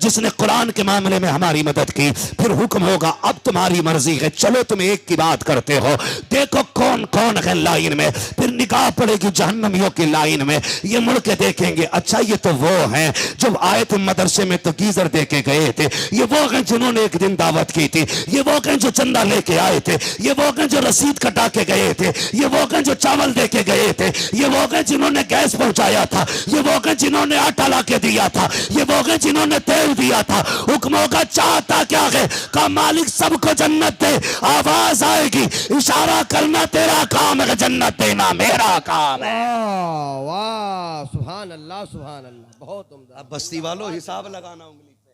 जिसने कुरान के मामले में हमारी मदद की। फिर हुक्म होगा अब तुम्हारी मर्जी है, चलो तुम एक की बात करते हो, देखो कौन कौन है लाइन में। फिर निगाह पड़ेगी जहन्नमियों की लाइन में, ये मुड़ के देखेंगे अच्छा ये तो वो हैं जो आए थे मदरसे में तो गीजर दे के गए थे, ये वो हैं जिन्होंने एक दिन दावत की थी, ये वो हैं जो चंदा लेके आए थे, ये वो हैं जो रसीद कटा के गए थे, ये वो हैं जो चावल दे के गए थे, ये वो हैं जिन्होंने गैस पहुंचाया था, ये वो हैं जिन्होंने आटा ला के दिया था, ये वो हैं जिन्होंने तेल दिया था। हुक्मों का चाहता क्या है, का मालिक सबको जन्नत दे। आवाज आएगी इशारा करना तेरा काम है, जन्नत देना मेरा काम है। वाह वाह, सुभान अल्लाह सुभान अल्लाह, बहुत उम्दा। अब बस्ती वालों हिसाब लगाना उंगली पे,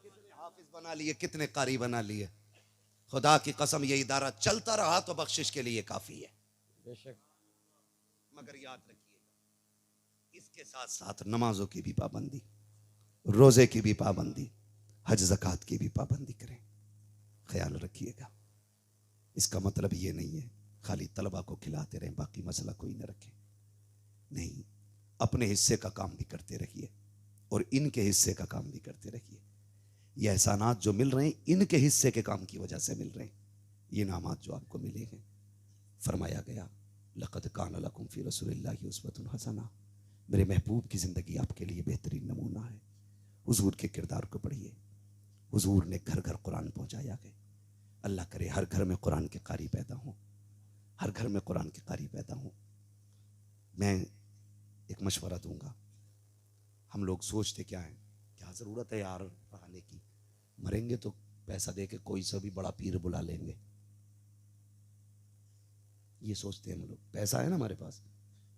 कितने हाफिज बना लिए, कितने कारी बना लिए। खुदा की कसम ये इदारा चलता रहा तो बख्शिश के लिए काफी है, बेशक। मगर याद रखिएगा इसके साथ साथ नमाजों की भी पाबंदी, रोजे की भी पाबंदी, हज ज़कात की भी पाबंदी करें। ख्याल रखिएगा, इसका मतलब ये नहीं है खाली तलबा को खिलाते रहें बाकी मसला कोई न रखे, नहीं, अपने हिस्से का काम भी करते रहिए और इनके हिस्से का काम भी करते रहिए। ये एहसानात जो मिल रहे हैं इनके हिस्से के काम की वजह से मिल रहे हैं, ये इनामात जो आपको मिले हैं। फरमाया गया लक़द कान लकुम फ़ी रसूलिल्लाहि उस्वतुन हसना, मेरे महबूब की ज़िंदगी आपके लिए बेहतरीन नमूना है। हुजूर के किरदार को पढ़िए, हुजूर ने घर घर कुरान पहुंचाया है। अल्लाह करे हर घर में कुरान के कारी पैदा हों, हर घर में कुरान के कारी पैदा हों। मैं एक मशवरा दूंगा, हम लोग सोचते क्या है, क्या ज़रूरत है यार पढ़ाने की, मरेंगे तो पैसा दे के कोई सा भी बड़ा पीर बुला लेंगे, ये सोचते हैं हम लोग। पैसा है ना हमारे पास,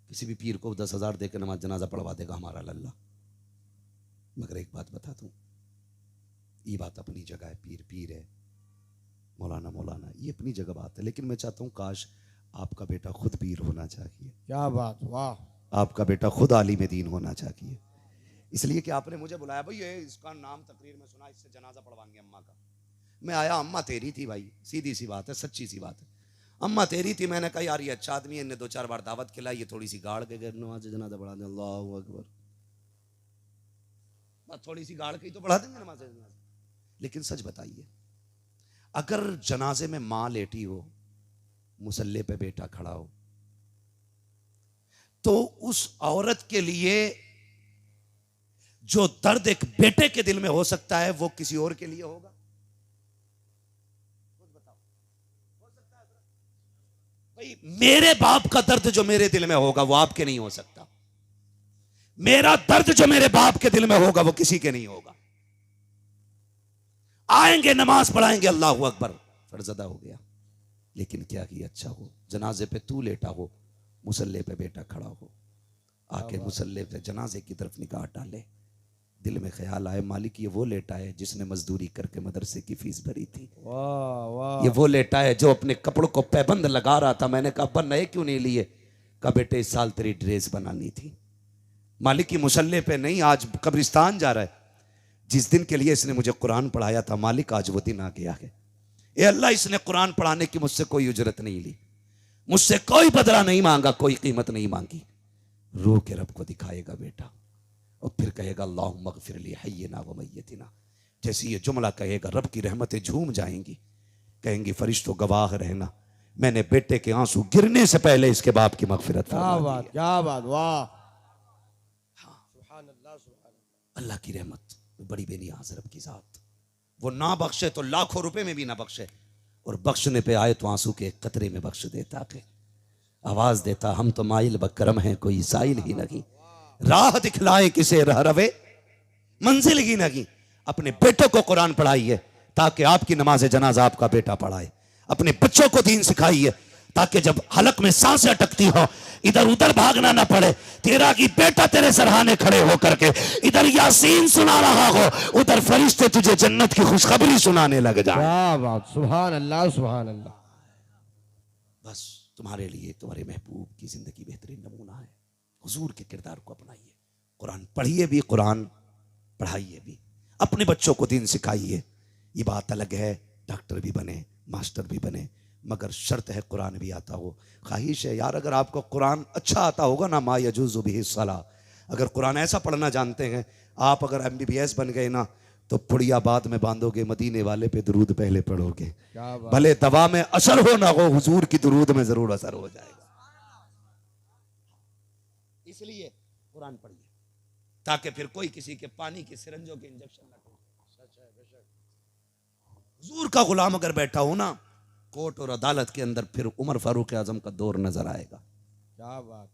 किसी भी पीर को 10,000 दे के नमाज जनाजा पढ़वा देगा हमारा लल्ला। मगर एक बात बता दूं, ये बात अपनी जगह है, पीर पीर है, मौलाना मौलाना, ये अपनी जगह बात है। लेकिन मैं चाहता हूं काश आपका बेटा खुद पीर होना चाहिए, क्या बात, वाह। आपका बेटा खुद आलिम दीन होना चाहिए। इसलिए कि आपने मुझे बुलाया, भाई ये इसका नाम तकरीर में सुना, इससे जनाजा पढ़वाएंगे अम्मा का। मैं आया, अम्मा तेरी थी भाई, सीधी सी बात है, सच्ची सी बात है, अम्मा तेरी थी। मैंने कहा यार ये अच्छा आदमी है, इन्हें 2-4 बार दावत खिलाई, ये थोड़ी सी गाड़ के नमाज जनाजा पढ़ा दे। अल्लाहू अकबर, बस थोड़ी सी गाड़ के ही तो पढ़ा देंगे नमाज जनाजा। लेकिन सच बताइए, अगर जनाजे में मां लेटी हो, मुसल्ले पे बेटा खड़ा हो, तो उस औरत के लिए जो दर्द एक बेटे के दिल में हो सकता है वो किसी और के लिए होगा? बताओ, हो सकता है भाई, मेरे बाप का दर्द जो मेरे दिल में होगा वो आपके नहीं हो सकता, मेरा दर्द जो मेरे बाप के दिल में होगा वो किसी के नहीं होगा। आएंगे नमाज पढ़ाएंगे, अल्लाहू अकबर, फर्ज अदा हो गया। लेकिन क्या कि अच्छा हो, जनाजे पे तू लेटा हो, मुसल्ले पे बेटा खड़ा हो, आके मुसल्ले पे जनाजे की तरफ निगाह डाले, दिल में ख्याल आए मालिक ये वो लेटा है जिसने मजदूरी करके मदरसे की फीस भरी थी, वाह वाह। ये वो लेटा है जो अपने कपड़ों को पैबंद लगा रहा था। मैंने कहा अब्बा नए क्यों नहीं लिए? कहा बेटे इस साल तेरी ड्रेस बनानी थी। मालिक की मुसल्ले पे नहीं, आज कब्रिस्तान जा रहा है। जिस दिन के लिए इसने मुझे कुरान पढ़ाया था मालिक, आज वो दिन आ गया है। ए अल्लाह, इसने कुरान पढ़ाने की मुझसे कोई उजरत नहीं ली, मुझसे कोई बदला नहीं मांगा, कोई कीमत नहीं मांगी। रो के रब को दिखाएगा बेटा और फिर कहेगा अल्लाहुम्मा अग़फिर ली हय्यिना व मय्यितिना। जैसे ये जुमला कहेगा रब की रहमतें झूम जाएंगी, कहेंगी फरिश्तों गवाह रहना, मैंने बेटे के आंसू गिरने से पहले इसके बाप की मग़फ़िरत क्या फरमा दी बात, है। क्या बात, वाह। सुभान अल्लाह सुभान अल्लाह। अल्लाह की रहमत बड़ी बेनियाज रब की जात, वो ना बख्शे तो लाखों रुपए में भी ना बख्शे, और बख्शने पे आए तो आंसू के एक कतरे में बख्श देता है। आवाज देता हम तो माइल बकरम हैं, कोई साइल ही नहीं, राह दिखलाए किसे रह रवे मंजिल ही नहीं। अपने बेटों को कुरान पढ़ाइए ताकि आपकी नमाज जनाजा आपका बेटा पढ़ाए। अपने बच्चों को दीन सिखाइए ताकि जब हलक में सांसें अटकती हो इधर उधर भागना ना पड़े। तेरा की बेटा तेरे सरहाने खड़े हो करके इधर यासीन सुना रहा हो, उधर फरिश्ते तुझे जन्नत की खुशखबरी सुनाने लग जाए। क्या बात, सुभान अल्लाह सुभान अल्लाह। बस तुम्हारे लिए तुम्हारे महबूब की जिंदगी बेहतरीन नमूना है। हुजूर के किरदार को अपनाइए, कुरान पढ़िए भी, कुरान पढ़ाइए भी, अपने बच्चों को दीन सिखाइए। ये बात अलग है डॉक्टर भी बने, मास्टर भी बने, मगर शर्त है कुरान भी आता हो। ख्वाहिश है यार अगर आपको कुरान अच्छा आता होगा ना, मा यजूज़ु बिही सला, अगर कुरान ऐसा पढ़ना जानते हैं आप, अगर MBBS बन गए ना तो पुड़िया बाद में बांधोगे, मदीने वाले पे दुरूद पहले पढ़ोगे। क्या बात। भले दवा में असर हो ना हो, हुजूर की दुरूद में जरूर असर हो जाएगा। इसलिए कुरान पढ़िए ताकि फिर कोई किसी के पानी के सिरंजों के इंजेक्शन ना करे। हुजूर का गुलाम अगर बैठा हो ना कोर्ट और अदालत के अंदर, फिर उमर फारूक आजम का दौर नजर आएगा। क्या बात।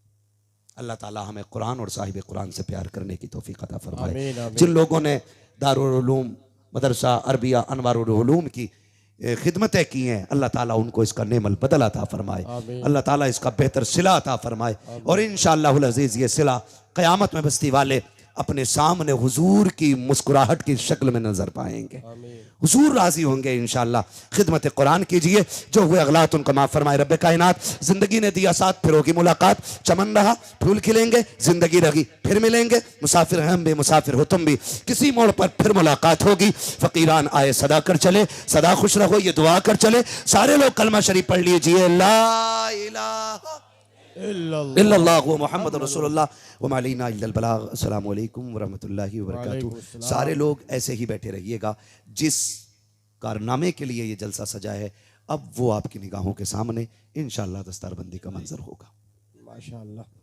अल्लाह ताला हमें कुरान और साहिब कुरान से प्यार करने की तौफीक अता फरमाए। आमीन, आमीन। जिन लोगों ने दारुल उलूम मदरसा अरबिया अनवारुल उलूम की खिदमतें की हैं, अल्लाह ताला उनको इसका नेमल बदल अता फरमाए। आमीन। अल्लाह ताला इसका बेहतर सिला अता फरमाए। और इंशाअल्लाहुल अज़ीज़ ये सिला क़यामत में बस्ती वाले अपने सामने हुजूर की मुस्कुराहट की शक्ल में नजर पाएंगे। हुजूर राजी होंगे इंशाअल्लाह। खिदमत कुरान कीजिए, जो हुए अगलात उनको माफ फरमाए रब्बे कायनात। जिंदगी ने दिया साथ, फिर होगी मुलाकात। चमन रहा फूल खिलेंगे, जिंदगी रही फिर मिलेंगे। मुसाफिर हम भी, मुसाफिर हो तुम भी, किसी मोड़ पर फिर मुलाकात होगी। फकीरान आए सदा कर चले, सदा खुश रहो ये दुआ कर चले। सारे लोग कलमा शरीफ पढ़ लीजिए, ला इलाहा इल्लल्लाहु मुहम्मद रसूलुल्लाह व मा अलैना इल्लल बलाग। अस्सलामु अलैकुम व रहमतुल्लाहि व बरकातुहू। सारे लोग ऐसे ही बैठे रहिएगा। जिस कारनामे के लिए ये जलसा सजा है, अब वो आपकी निगाहों के सामने इंशाअल्लाह दस्तारबंदी का मंजर होगा। माशाअल्लाह।